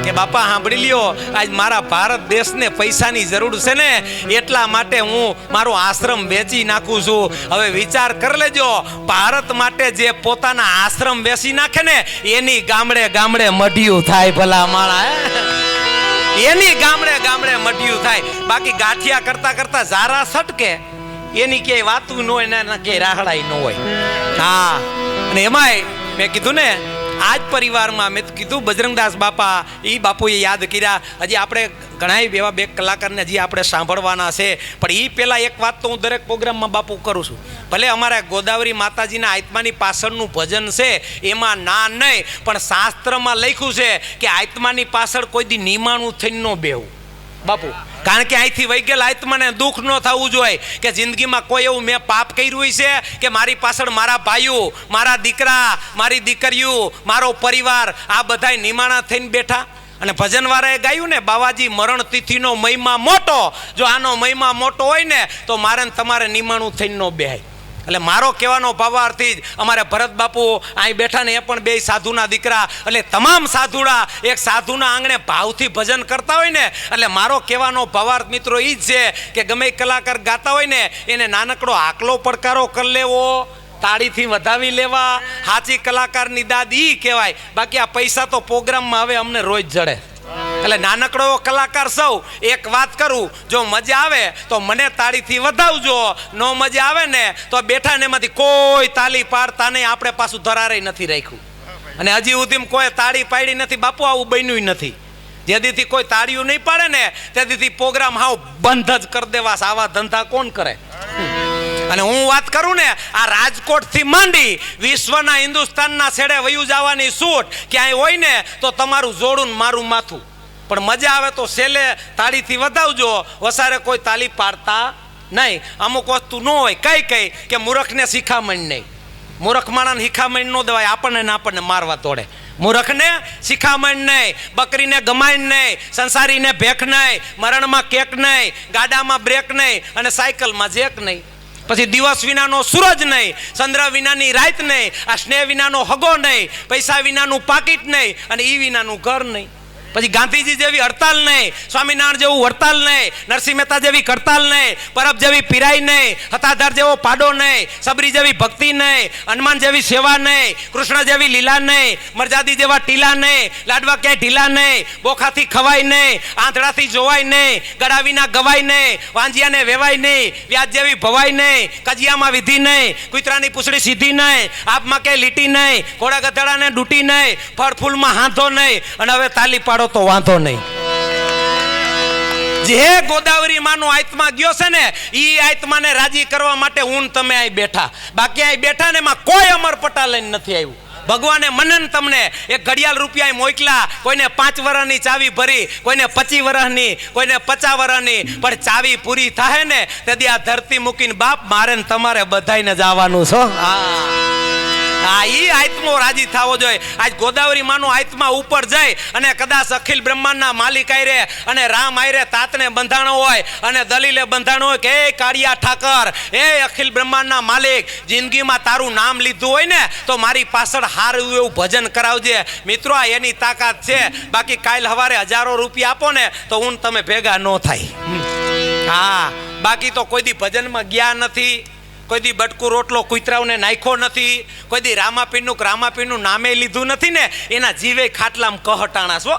કે બાપા સાંભળી લ્યો, આજ મારા ભારત દેશને પૈસાની જરૂર છે ને એટલા માટે હું મારો આશ્રમ વેચી નાખું છું. હવે વિચાર કરી લેજો, ભારત માટે જે પોતાના આશ્રમ વેચી નાખે ને એની ગામડે ગામડે મઢિયું થાય ભલા માણા. એની ગામડે ગામડે મઢિયું થાય. બાકી ગાંઠિયા કરતા કરતા ઝારા સટકે એની ક્યાંય વાતું ન હોય ને ક્યાંય રાહડાઈ ન હોય. હા, અને એમાંય મેં કીધું ને આજ પરિવારમાં મેં કીધું બજરંગદાસ બાપા એ બાપુએ યાદ કર્યા. હજી આપણે ઘણા એવા બે કલાકારને હજી આપણે સાંભળવાના છે, પણ એ પહેલાં એક વાત તો હું દરેક પ્રોગ્રામમાં બાપુ કરું છું. ભલે અમારા ગોદાવરી માતાજીના આત્માની પાછળનું ભજન છે એમાં ના નહીં, પણ શાસ્ત્રમાં લખ્યું છે કે આત્માની પાછળ કોઈ દી નિમાણું થઈને ન બેહવું બાપુ. કારણ કે અહીંથી વહી ગયેલા આત્માને દુઃખ ન થવું જોઈએ કે જિંદગીમાં કોઈ એવું મેં પાપ કર્યું છે કે મારી પાછળ મારા ભાઈઓ, મારા દીકરા, મારી દીકરીઓ, મારો પરિવાર આ બધાય નિમાણા થઈને બેઠા. અને ભજનવાળાએ ગાયું ને બાવાજી મરણ તિથિનો મહિમા મોટો. જો આનો મહિમા મોટો હોય ને તો મારે ને તમારે નિમાણું થઈને ન બેહાય. એટલે મારો કહેવાનો ભાવાર્થી જ અમારે ભરત બાપુ અહીં બેઠા ને એ પણ બે સાધુના દીકરા, એટલે તમામ સાધુડા એક સાધુના આંગણે ભાવથી ભજન કરતા હોય ને, એટલે મારો કહેવાનો ભાવાર્થ મિત્રો એ જ છે કે ગમે કલાકાર ગાતા હોય ને એને નાનકડો આકલો પડકારો કરી લેવો, તાળીથી વધાવી લેવા. સાચી કલાકારની દાદ ઈ કહેવાય. બાકી આ પૈસા તો પ્રોગ્રામમાં હવે અમને રોજ જડે. એટલે નાનકડો કલાકાર સૌ એક વાત કરું, જો મજા આવે તો મને તાળીથી વધાવજો, નો મજા આવે ને તો બેઠા ને એમાંથી કોઈ તાળી પાડતા નહીં. આપણે પાછું ધરારે નથી રાખ્યું અને હજી સુધી કોઈ તાળી પાડી નથી બાપુ. આવું બન્યું નથી. જેદીથી કોઈ તાળીઓ નહીં પાડે ને તેદીથી પ્રોગ્રામ હાવ બંધ જ કરી દેવા. આવા ધંધા કોણ કરે? અને હું વાત કરું ને આ રાજકોટથી માંડી વિશ્વના હિન્દુસ્તાનના છેડે વયું જવાની છૂટ ક્યાંય હોય ને તો તમારું જોડું મારું માથું. પણ મજા આવે તો છેલ્લે તાળીથી વધાવજો, વસારે કોઈ તાળી પાડતા નહીં. અમુક વસ્તુ ન હોય કઈ કઈ કે મૂર્ખને શિખામણ નહીં. મૂર્ખ માણસને શિખામણ ન દેવાય. આપણને ને આપણને મારવા તોડે. મૂર્ખને શિખામણ નહીં, બકરીને ગમાઈન નહીં, સંસારીને ભેખ નહીં, મરણમાં કેક નહીં, ગાડામાં બ્રેક નહીં અને સાયકલમાં જેક નહીં. પછી દિવસ વિનાનો સૂરજ નહીં, ચંદ્ર વિનાની રાત નહીં, આ સ્નેહ વિનાનો હગો નહીં, પૈસા વિનાનું પાકીટ નહીં અને ઈ વિનાનું ઘર નહીં. પછી ગાંધીજી જેવી હડતાલ નહીં, સ્વામિનારાયણ જેવું હડતાલ નહીં, નરસિંહ મહેતા જેવી કરતાલ નહીં, પરબ જેવી પીરાઈ નહીં, હતાધાર જેવો પાડો નહીં, સબરી જેવી ભક્તિ નહીં, હનુમાન જેવી સેવા નહીં, કૃષ્ણ જેવી લીલા નહીં, મરજાદી જેવા ટીલા નહીં, લાડવા ક્યાંય ઢીલા નહીં, બોખાથી ખવાય નહીં, આંધળાથી જોવાય નહીં, ગળા વિના ગવાય નહીં, વાંજિયાને વેવાય નહીં, વ્યાજ જેવી ભવાય નહીં, કજિયામાં વિધિ નહીં, કૂતરાની પૂંછડી સીધી નહીં, આપમાં ક્યાંય લીટી નહીં, ઘોડા ગધેડાને ડૂટી નહીં, ફળ ફૂલમાં હાંધો નહીં અને હવે તાલી પાડો તો વાંધો નહીં. જે ગોદાવરી માનો આત્મા ગયો છે ને ઈ આત્માને રાજી કરવા માટે હું તમે અહીં બેઠા. બાકી અહીં બેઠા ને એમાં કોઈ અમર પટા લઈને નથી આવ્યું. ભગવાને મનન તમને એક ઘડિયાળ રૂપિયા મોકલા, કોઈને 5 વર્ષની ચાવી ભરી, કોઈને 25 વર્ષની, કોઈને 50 વર્ષની, પણ ચાવી પૂરી થાય ને તેથી આ ધરતી મૂકીને બાપ મારે ને તમારે બધાઈને જવાનું છો. હા, ઈ આત્મો રાજી થવો જોઈએ. આજ ગોદાવરી માનો આત્મા ઉપર જાય અને કદાચ અખિલ બ્રહ્માંડના માલિક આયરે અને રામ આયરે તાતને બંધાણો હોય અને દલીલે બંધાણો હોય કે એ કાળિયા ઠાકર, એ અખિલ બ્રહ્માંડના માલિક, જિંદગીમાં તારું નામ લીધું હોય ને તો મારી પાછળ હારું એવું ભજન કરાવજે. મિત્રો આ એની તાકાત છે. બાકી કાલ સવારે 1000 રૂપિયા આપો ને તો હું તમે ભેગા ન થાય. હા, બાકી તો કોઈ દી ભજનમાં ગયા નથી, કોઈ દી બટકું રોટલો કુતરાઓને નાખ્યો નથી, કોઈ દી રામાપીરનું નામે લીધું નથી ને એના જીવે ખાટલામાં કહટાણા છો.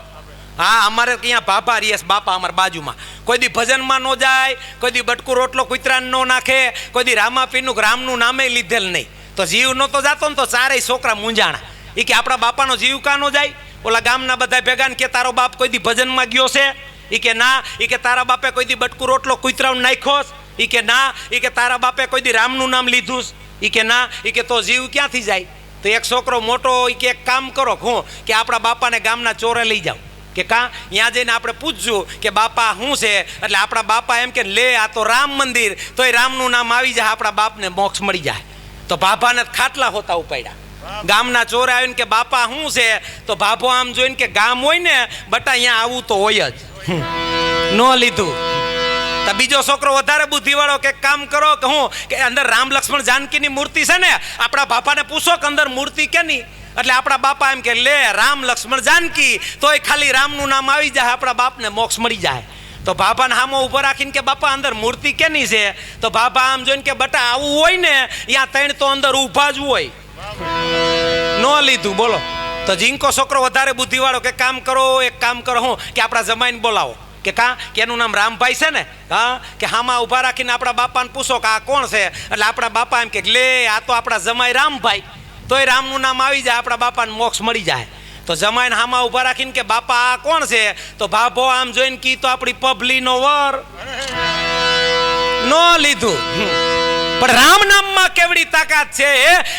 હા, અમારે અહીંયા બાપા રિયસ બાપા અમારા બાજુમાં કોઈ દી ભજનમાં ન જાય, કોઈ દી બટકું રોટલો કુતરાને ન નાખે, કોઈ દી રામનું નામે લીધેલ નહીં. તો જીવ નહોતો જાતો ને તો ચારેય છોકરા મૂંઝાણા. એ કે આપણા બાપાનો જીવ કાં ન જાય? ઓલા ગામના બધા ભેગા કે તારો બાપ કોઈ દી ભજનમાં ગયો છે? એ કે ના. એ કે તારા બાપે કોઈ દી બટકું રોટલો કુતરાઓને નાખ્યો? એ કે ના. એ કે તારા બાપે કોઈ દી રામનું નામ લીધું? એ કે ના. એ કે તો જીવ ક્યાંથી જાય? તો એક છોકરો મોટો એ કે એક કામ કરો હું કે આપણા બાપાને ગામના ચોરે લઈ જાઓ કે કાં ત્યાં જઈને આપણે પૂછશું કે બાપા શું છે. એટલે આપણા બાપા એમ કે લે આ તો રામ મંદિર, તોય રામનું નામ આવી જાય, આપણા બાપને મોક્ષ મળી જાય. તો બાપાને ખાટલા હોતા ઉપાડ્યા. ગામના ચોરે આવીને કે બાપા શું છે? તો બાપો આમ જોઈને કે ગામ હોય ને બટા અહીંયા આવું તો હોય જ. ન લીધું. તો બીજો છોકરો વધારે બુદ્ધિવાળો કે કામ કરો કે હું કે અંદર રામ લક્ષ્મણ જાનકીની મૂર્તિ છે ને, આપણા બાપાને પૂછો કે અંદર મૂર્તિ કેની? એટલે આપણા બાપા એમ કે લે રામ લક્ષ્મણ જાનકી, તોય ખાલી રામનું નામ આવી જાય, આપણા બાપને મોક્ષ મળી જાય. તો બાપાને હામો ઉભો રાખીને કે બાપા અંદર મૂર્તિ કેની છે? તો બાપા આમ જોઈને કે બટા આવું હોય ને ત્યાં 3 તો અંદર ઊભા જ હોય. ન લીધું બોલો. તો જીંકો છોકરો વધારે બુદ્ધિવાળો કે કામ કરો, એક કામ કરો, હું કે આપણા જમાઈને બોલાવો કે કે એનું નામ રામભાઈ છે ને, હા, કે હામાં ઊભા રાખીને આપણા બાપાને પૂછો કે આ કોણ છે, એટલે આપણા બાપા એમ કે લે આ તો આપણા જમાઈ રામભાઈ, તોય રામનું નામ આવી જાય, આપણા બાપાને મોક્ષ મળી જાય. તો જમાઈને હામાં ઊભા રાખીને કે બાપા આ કોણ છે, તો ભાભો આમ જોઈને કી તો આપણી પબલીનો વર નો લીધું. પણ રામ નામમાં કેવડી તાકાત છે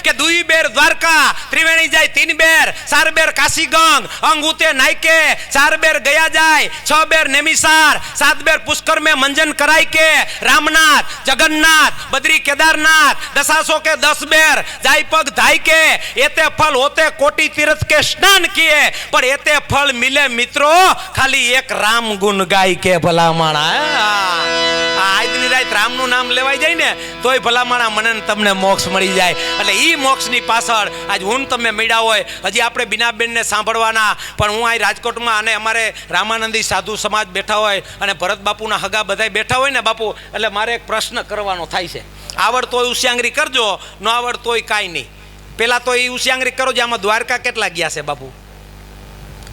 કે દુઈ બેર દ્વારકા, ત્રિવેણી જાય 3 બેર, 4 બેર કાશી ગંગ, અંગ ઉતે નાયકે, 4 બેર ગયા જાય, 6 બેર નેમિસાર, 7 બેર પુષ્કર में मंजन कराई के, रामनाथ जगन्नाथ बद्री केदारनाथ, 10 के 10 बेर जाय पग धाई के, एते फल होते कोटि तीर्थ के स्नान किए, पर एते फल मिले मित्रो खाली एक राम गुण गाय के. भला माणा આજની રાત રામનું નામ લેવાઈ જાય ને તોય ભલા માણા મને તમને મોક્ષ મળી જાય. એટલે ઈ મોક્ષની પાછળ આજ હું તમે મળ્યા હોય. હજી આપણે બીનાબેનને સાંભળવાના, પણ હું અહીં રાજકોટમાં અને અમારે રામાનંદી સાધુ સમાજ બેઠા હોય અને ભરત બાપુના હગા બધાય બેઠા હોય ને બાપુ, એટલે મારે એક પ્રશ્ન કરવાનો થાય છે. આવડતોય ઉસ્યાંગરી કરજો, ન આવડતોય કાંઈ નહીં. પહેલાં તો એ ઉસ્યાંગરી કરો જે આમાં દ્વારકા કેટલા ગયા છે બાપુ?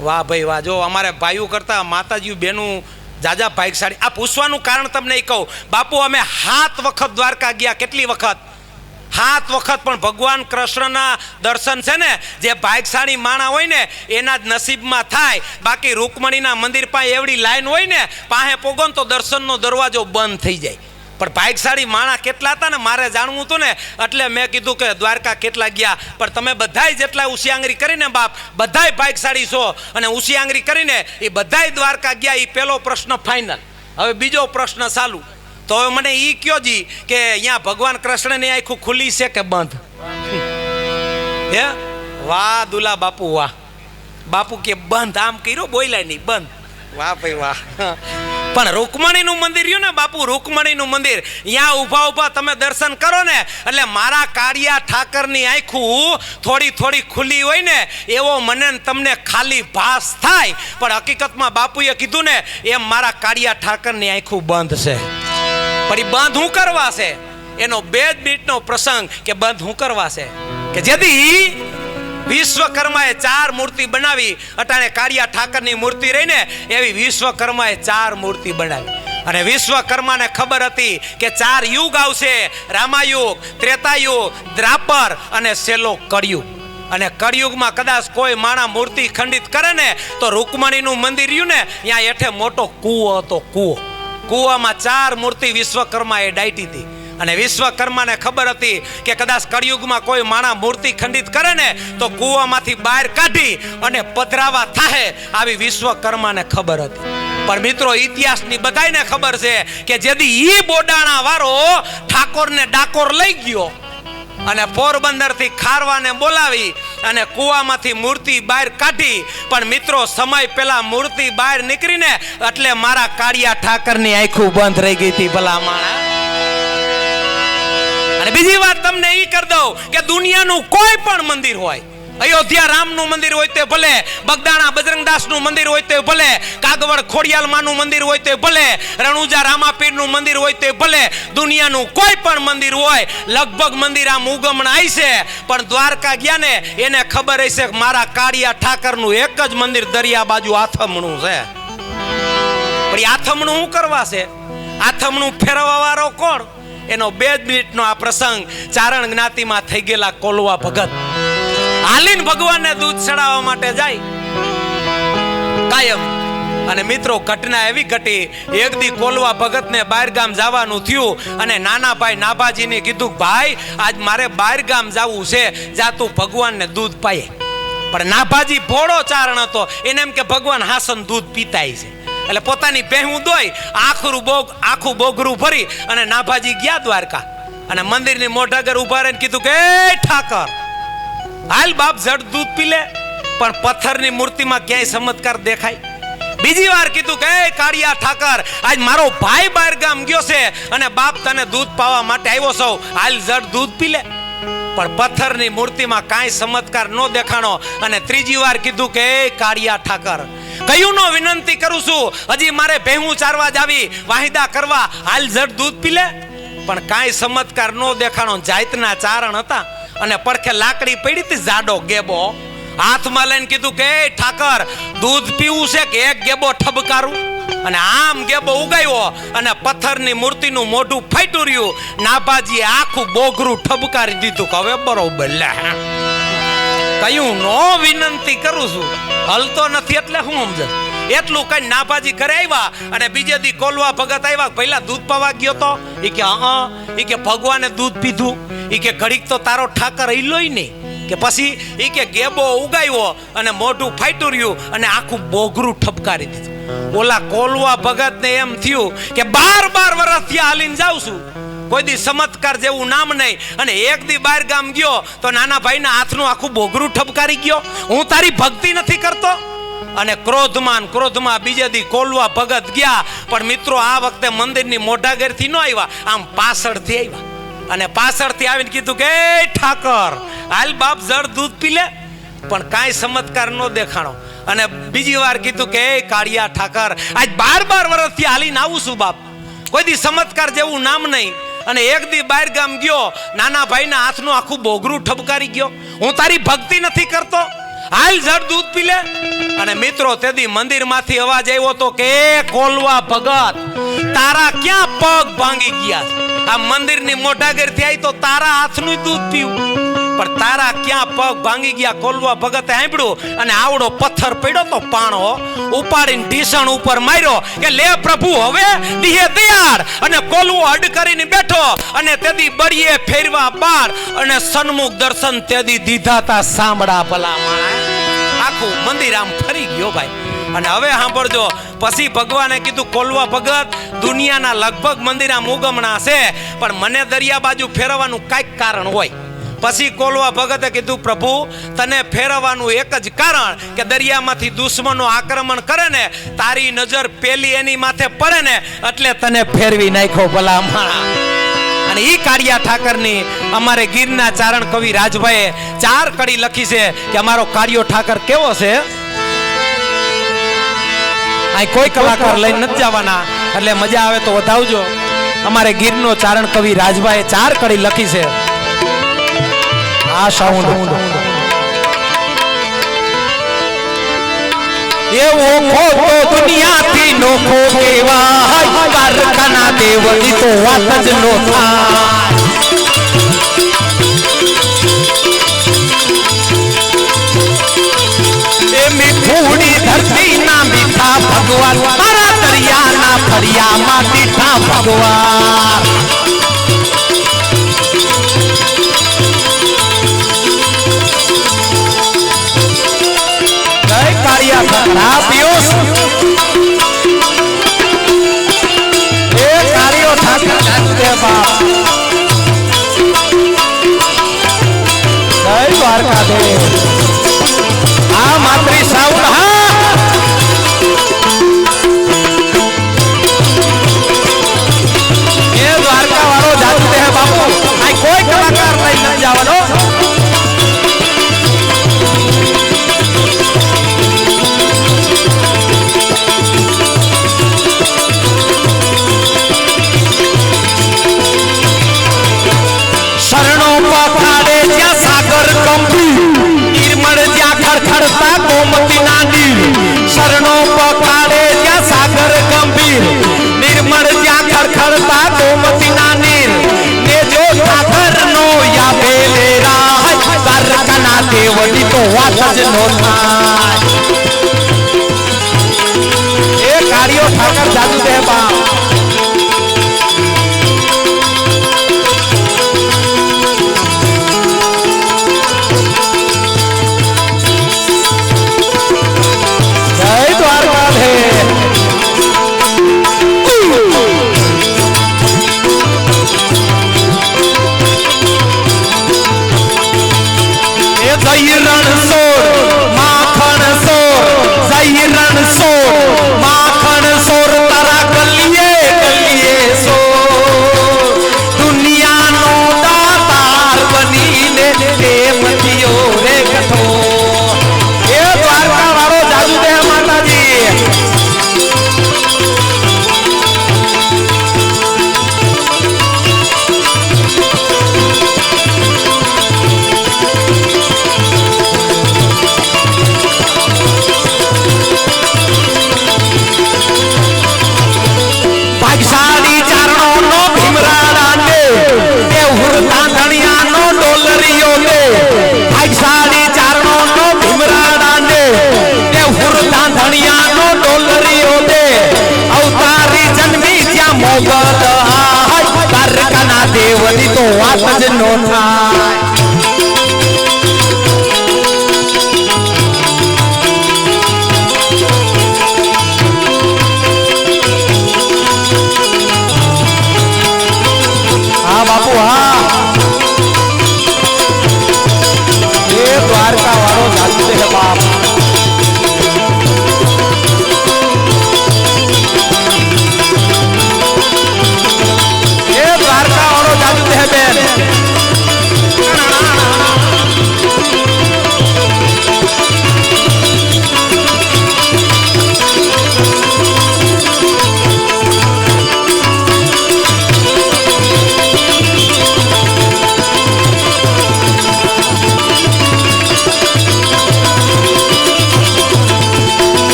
વાહ ભાઈ વાહ. જો અમારે ભાઈઓ કરતા માતાજીઓ બહેનું જાજા ભાગશાળી. આ પૂછવાનું કારણ તમને એ કહું, બાપુ અમે 7 વખત દ્વારકા ગયા. કેટલી વખત? 7 વખત. પણ ભગવાન કૃષ્ણના દર્શન છે ને જે ભાગશાળી માણા હોય ને એના જ નસીબમાં થાય. બાકી રૂકમણીના મંદિર પાસે એવડી લાઈન હોય ને, પાસે પોગો તો દર્શનનો દરવાજો બંધ થઈ જાય. પણ ભાગશાળી માણા કેટલા હતા ને મારે જાણવું હતું ને, એટલે મેં કીધું કે દ્વારકા કેટલા ગયા. પણ તમે બધાય જેટલા ઉશિયાંગરી કરીને બાપ બધાય ભાગશાળી છો અને ઉશિયાંગરી કરીને એ બધાય દ્વારકા ગયા. એ પહેલો પ્રશ્ન ફાઇનલ. હવે બીજો પ્રશ્ન ચાલુ. તો હવે મને એ કયો જી કે અહીંયા ભગવાન કૃષ્ણની આંખું ખુલ્લી છે કે બંધ? હે વાહ દુલા બાપુ વાહ. બાપુ કે બંધ, આમ કર્યો બોલ્યા નહીં, બંધ. વાહ ભાઈ વાહ. પણ રૂકમણીનું મંદિર રહ્યું ને બાપુ, રૂકમણીનું મંદિર અહીંયા ઊભા ઊભા તમે દર્શન કરો ને એટલે મારા કાળિયા ઠાકરની આંખું થોડી થોડી ખુલ્લી હોય ને એવો મને તમને ખાલી ભાસ થાય. પણ હકીકતમાં બાપુએ કીધું ને એમ મારા કાળિયા ઠાકરની આંખું બંધ છે. પણ એ બંધ હું કરવા છે? એનો 2 મિનિટનો પ્રસંગ કે બંધ હું કરવા છે કે જેથી વિશ્વકર્માએ 4 મૂર્તિ બનાવી. અટાણે કાળિયા ઠાકરની મૂર્તિ રહી ને એવી વિશ્વકર્માએ 4 મૂર્તિ બનાવી. અને વિશ્વકર્માને ખબર હતી કે 4 યુગ આવશે, રામાયુગ, ત્રેતાયુગ, દ્રાપર અને છેલ્લો કળિયુગ. અને કળિયુગમાં કદાચ કોઈ માણા મૂર્તિ ખંડિત કરે ને તો રૂકમણીનું મંદિર રહ્યું ને ત્યાં હેઠે મોટો કૂવો હતો. કૂવામાં 4 મૂર્તિ વિશ્વકર્માએ ડાયટી હતી. અને વિશ્વકર્માને ખબર હતી કે કદાચ કળિયુગમાં કોઈ માણા મૂર્તિ ખંડિત કરે ને તો કૂવામાંથી બહાર કાઢી અને પધરાવા થાય, આવી વિશ્વકર્માને ખબર હતી. પણ મિત્રો ઇતિહાસની બધાયને ખબર છે કે જેથી ઈ બોડાણા વાળો ઠાકોરને ડાકોર લઈ ગયો અને પોરબંદરથી ખારવાને બોલાવી અને કૂવામાંથી મૂર્તિ બહાર કાઢી. પણ મિત્રો સમય પહેલા મૂર્તિ બહાર નીકળીને એટલે મારા કાળિયા ઠાકરની આંખું બંધ રહી ગઈ હતી. ભલા માણા. અને બીજી વાત તમને એ કરી દઉં કે દુનિયાનું કોઈ પણ મંદિર હોય, અયોધ્યા રામનું મંદિર હોય તે ભલે, બગદાણા બજરંગદાસનું મંદિર હોય તે ભલે, કાગવડ ખોડિયાલમાનું મંદિર હોય તે ભલે, રણુજા રામાપીરનું મંદિર હોય તે ભલે, દુનિયાનું કોઈ પણ મંદિર હોય લગભગ મંદિર આમ ઉગમણ આવી છે. પણ દ્વારકા ગયા ને એને ખબર હશે કે મારા કાળિયા ઠાકરનું એક જ મંદિર દરિયા બાજુ આથમણું છે. પણ એ આથમણું શું કરવા છે? આથમણું ફેરવવા વાળો કોણ? એનો 2 મિનિટનો આ પ્રસંગ. ચારણ જ્ઞાતિમાં થઈ ગયેલા કોલવા ભગત હાલીને ભગવાનને દૂધ ચડાવવા માટે જાય કાયમ. અને મિત્રો ઘટના એવી ઘટી, એક દી કોલવા ભગતને બહાર ગામ જવાનું થયું અને નાના ભાઈ નાભાજીને કીધું ભાઈ આજ મારે બહાર ગામ જવું છે, જા તું ભગવાનને દૂધ પાયે. પણ નાભાજી ભોળો ચારણ હતો, એને એમ કે ભગવાન હાસન દૂધ પીતાય છે. એટલે પોતાની પહેવું દોઈ આખું બોગરું ભરી અને નાભાજી ગયા દ્વારકા. અને મંદિરની મોઢાગર ઉભા રહીને કીધું કે ઠાકર હાલ બાપ જડ દૂધ પી લે. પણ પથ્થરની મૂર્તિમાં ક્યાંય ચમત્કાર દેખાય? બીજી વાર કીધું કે કાળિયા ઠાકર આજ મારો ભાઈ બહાર ગામ ગયો છે અને બાપ તને દૂધ પાવા માટે આવ્યો છો, હાલ જડ દૂધ પી લે. પણ પથ્થરની મૂર્તિમાં કાંઈ ચમત્કાર ન દેખાણો. અને ત્રીજી વાર કીધું કે કાળિયા ઠાકર કયું નો વિનંતી કરું છું, હજી મારે ભેહું ચારવા જાવી, વાહિદા કરવા, હાલ જડ દૂધ પી લે. પણ કાંઈ ચમત્કાર ન દેખાણો. જાતના ચારણ હતા અને પડખે લાકડી પડી હતી જાડો ગેબો હાથમાં લઈને કીધું કે "એ ઠાકર, દૂધ પીવું છે કે એક ગેબો ઠબકારું?" અને આમ ગેબો ઉગાવ્યો અને પથ્થરની મૂર્તિનું મોઢું ફાટ્યું રહ્યું. નાભાજીએ આખું બોગરું ઠબકારી દીધું કે હવે બરોબર લે કયું નો વિનંતી કરું છું, હલતો નથી એટલે હું સમજ. એટલું કઈ નાભાજી ઘરે આવ્યા અને બીજે દી કોલવા ભગત આવ્યા. પહેલા દૂધ પાવા ગયો તો એ કે એ કે ભગવાને દૂધ પીધું. એ કે ઘડીક તો તારો ઠાકર હિલોય નહીં કે પછી એ કે ગેબો ઉગાવ્યો અને મોઢું ફાટ્યું રહ્યું અને આખું બોગરું ઠપકારી દીધું. ઓલા કોલવા ભગત ને એમ થયું કે 12 વર્ષથી હાલીને જાઉં છું, કોઈ દી ચમત્કાર જેવું નામ નહીં. અને એક દી બહાર ગામ ગયો તો નાના ભાઈના હાથનું આખું બોગરું ઠપકારી ગયો. હું તારી ભક્તિ નથી કરતો? અને ક્રોધમાં બીજે દી કોલવા ભગત ગયા. પણ મિત્રો આ વખતે મંદિરની મોઢાગરથી ન આવ્યા, આમ પાછળથી આવ્યા. અને પાછળથી આવીને કીધું કે "એ ઠાકર, હાલ બાપ જળ દૂધ પી લે." પણ કાંઈ ચમત્કાર ન દેખાણો. અને બીજી વાર કીધું કે "એ કાળિયા ઠાકર, આજ 12 વર્ષથી હાલીને આવું છું બાપ, કોઈ દી ચમત્કાર જેવું નામ નહીં." અને એક દી બહાર ગામ ગયો, નાના ભાઈના હાથનું આખું બોગરું ઠબકારી ગયો. હું તારી ભક્તિ નથી કરતો? હાલ જળ દૂધ પી લે. અને મિત્રો તેદી મંદિરમાંથી અવાજ આવ્યો તો કે "એ કોલવા ભગત, તારા ક્યાં પગ ભાંગી ગયા? આ મંદિરની મોઢાગરથી આવી તો તારા હાથનું દૂધ પીવું, પણ તારા ક્યાં પગ ભાંગી ગયા?" કોલવા ભગતે સાંભળ્યું અને આવડો પથ્થર પડ્યો તો પાણો ઉપાડીને ઢીસણ ઉપર માર્યો કે "લે પ્રભુ, હવે દીહે તૈયાર." અને કોલવો અડ કરીને બેઠો અને તેદી બળીએ ફેરવા બાર અને સન્મુખ દર્શન તેદી દીધા તા સાંભળા ભલામણ. આખું મંદિર આમ ફરી ગયો ભાઈ. અને હવે સાંભળજો, પછી ભગવાને કીધું "કોલવા ભગત, દુનિયાના લગભગ મંદિર આમ ઉગમણા છે, પણ મને દરિયા બાજુ ફેરવવાનું કાંઈક કારણ હોય." પછી કોલવા ભગતે કીધું "પ્રભુ, તને ફેરવવાનું એક જ કારણ કે દરિયામાંથી દુશ્મનો આક્રમણ કરે ને, તારી નજર પેલી એની માથે પડે ને એટલે તને ફેરવી નાખ્યો ભલા માણા." અને ઈ કાળિયા ઠાકરની અમારે ગીરના ચારણ કવિ રાજભાઈએ 4 કડી લખી છે કે અમારો કાળિયો ઠાકર કેવો છે. આ કોઈ કલાકાર લઈને નથી જવાના, એટલે મજા આવે તો વધાવજો. અમારે ગીરનો ચારણ કવિ રાજભાઈએ 4 કડી લખી છે. આ સાઉન્ડ એવો ખોટો દુનિયાથી નોખો કહેવાય, કારખાના દેવની તો વાત જ નો થાય. એ મીઠુડી ધરતીના મીઠા ભગવાન, મારા દરિયાના ફરિયામાં મીઠા ભગવાન. આ માત્રી સાઉન્ડ એ દ્વારકા વાળો જાદુ દે બાપુ. આ કોઈ કલાકાર લઈ ન જવાનો. શરણો પખાડે જ્યાં સાગર ગંભીર, નિર્મળ જ્યાં ખડખડતા ગોમતીના નીર. શરણો પખાડે જ્યાં સાગર ગંભીર, નિર્મળ જ્યાં ખડખડતા ગોમતીના નીર. ને જો ઠાકરનો યાદે લેરાય, કારખાના દેવની તો વાત જ નો થાય. એ કાર્યો ઠાકર જાદુ દે બા. દેવની તો વાત જ નો થાય. હા બાપુ હા, એ દ્વારકા વાળો જાદુ છે બાપ.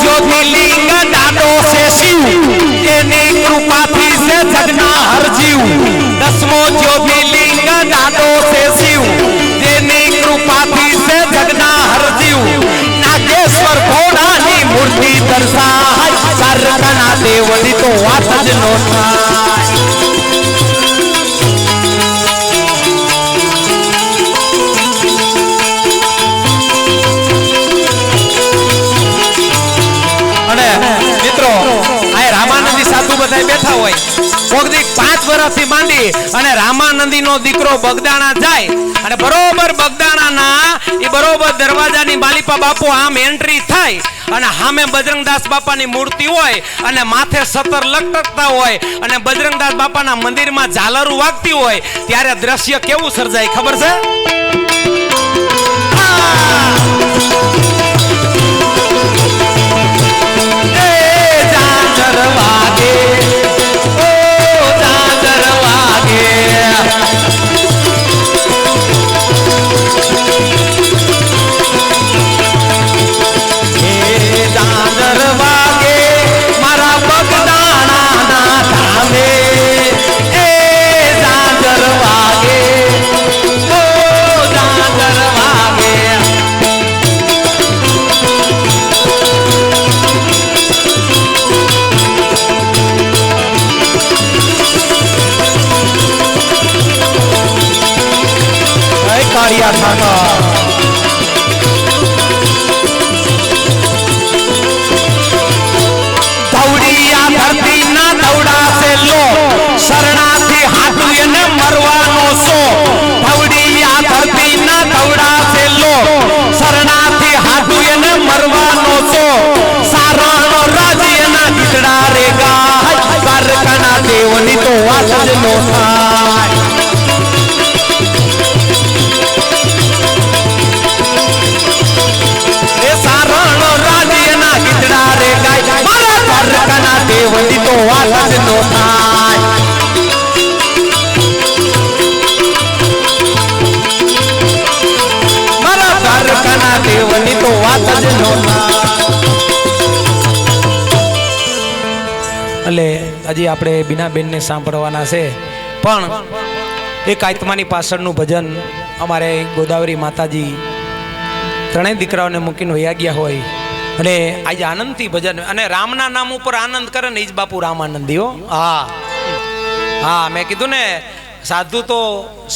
જ્યોતિર્લિંગ દાદો છે શિવ, એની કૃપાથી છે જગના હરજીવ. દસમો જ્યોતિર્લિંગ દાદો છે શિવ, એની કૃપાથી છે જગના હરજીવ. નાગેશ્વર ભોળાની મૂર્તિ દર્શાય, સરકાના દેવની તો વાત જ નો થાય. બેઠા હોય કોકદી 5 વર્ષથી માંડી અને રામાનંદી નો દીકરો બગદાણા જાય અને બરોબર બગદાણાના એ બરોબર દરવાજાની માલિપા બાપુ આમ એન્ટ્રી થાય અને સામે બજરંગદાસ બાપાની મૂર્તિ હોય અને માથે 17 લટકતા હોય અને બજરંગદાસ બાપાના મંદિરમાં ઝાલરું વાગતી હોય ત્યારે દ્રશ્ય કેવું સર્જાય ખબર છે? દौड़िया धरती ना दौड़ा से लो, शरणार्थी हाथू ने मरवानो सो. दौड़िया धरती ना दौड़ा से लो, शरणार्थी हाथू ने मरवानो सो. सारानो राज्य ना दिखड़ा रे गाय, द्वारकाना देवनी तो વાત જ નો થાય. દેવની તો વાત જ નો થાય. મારા દ્વારકાના દેવની તો વાત જ નો થાય. એટલે હજી આપણે બીનાબેનને સાંભળવાના છે પણ એક આત્માની પાછળનું ભજન અમારે ગોદાવરી માતાજી ત્રણેય દીકરાઓને મૂકીને વયા ગયા હોય અને આજે આનંદથી ભજન અને રામના નામ ઉપર આનંદ કરે ને એ જ બાપુ રામાનંદી હો. હા હા, મેં કીધું ને સાધુ તો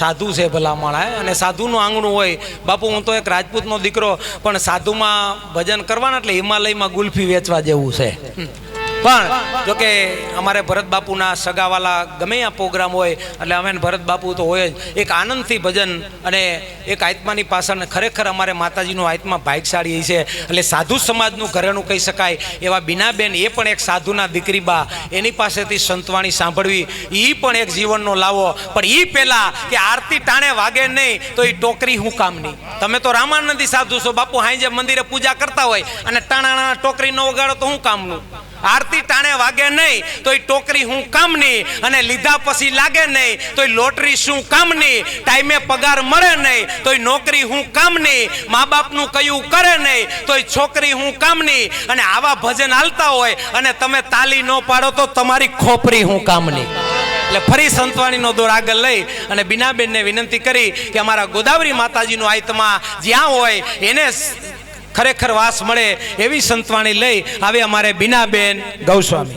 સાધુ છે ભલા માણા અને સાધુનું આંગણું હોય. બાપુ હું તો એક રાજપૂતનો દીકરો પણ સાધુમાં ભજન કરવાના એટલે હિમાલયમાં ગુલ્ફી વેચવા જેવું છે. પણ જોકે અમારે ભરત બાપુના સગાવાલા ગમે આ પ્રોગ્રામ હોય એટલે અમે ભરત બાપુ તો હોય જ. એક આનંદથી ભજન અને એક આત્માની પાછળ ખરેખર અમારે માતાજીનો આત્મા ભાગ્યશાળી છે. એટલે સાધુ સમાજનું ઘરેણું કહી શકાય એવા બીનાબેન એ પણ એક સાધુના દીકરી બા, એની પાસેથી સંતવાણી સાંભળવી એ પણ એક જીવનનો લાવો. પણ એ પહેલા કે આરતી ટાણે વાગે નહીં તો એ ટોકરી હું કામની. તમે તો રામાનંદી સાધુ છો બાપુ, હાઈ જે મંદિરે પૂજા કરતા હોય અને ટાણા ટોકરી ન વગાડો તો હું કામનું? આરતી ટાણે વાગે નહીં તો એ ટોકરી હું કામની અને લીધા પછી લાગે નહીં તો એ લોટરી શું કામની? ટાઈમે પગાર મળે નહીં તો એ નોકરી હું કામની? મા બાપનું કયું કરે નહીં તો એ છોકરી હું કામની? અને આવા ભજન હાલતા હોય અને તમે તાલી ન પાડો તો તમારી ખોપરી હું કામની? એટલે ફરી સંતવાણીનો દોર આગળ લઈ અને બીનાબેનને વિનંતી કરી કે અમારા ગોદાવરી માતાજીનો આત્મા જ્યાં હોય એને ખરેખર વાસ મળે એવી સંતવાણી લઈ આવે અમારે બીનાબેન ગૌસ્વામી.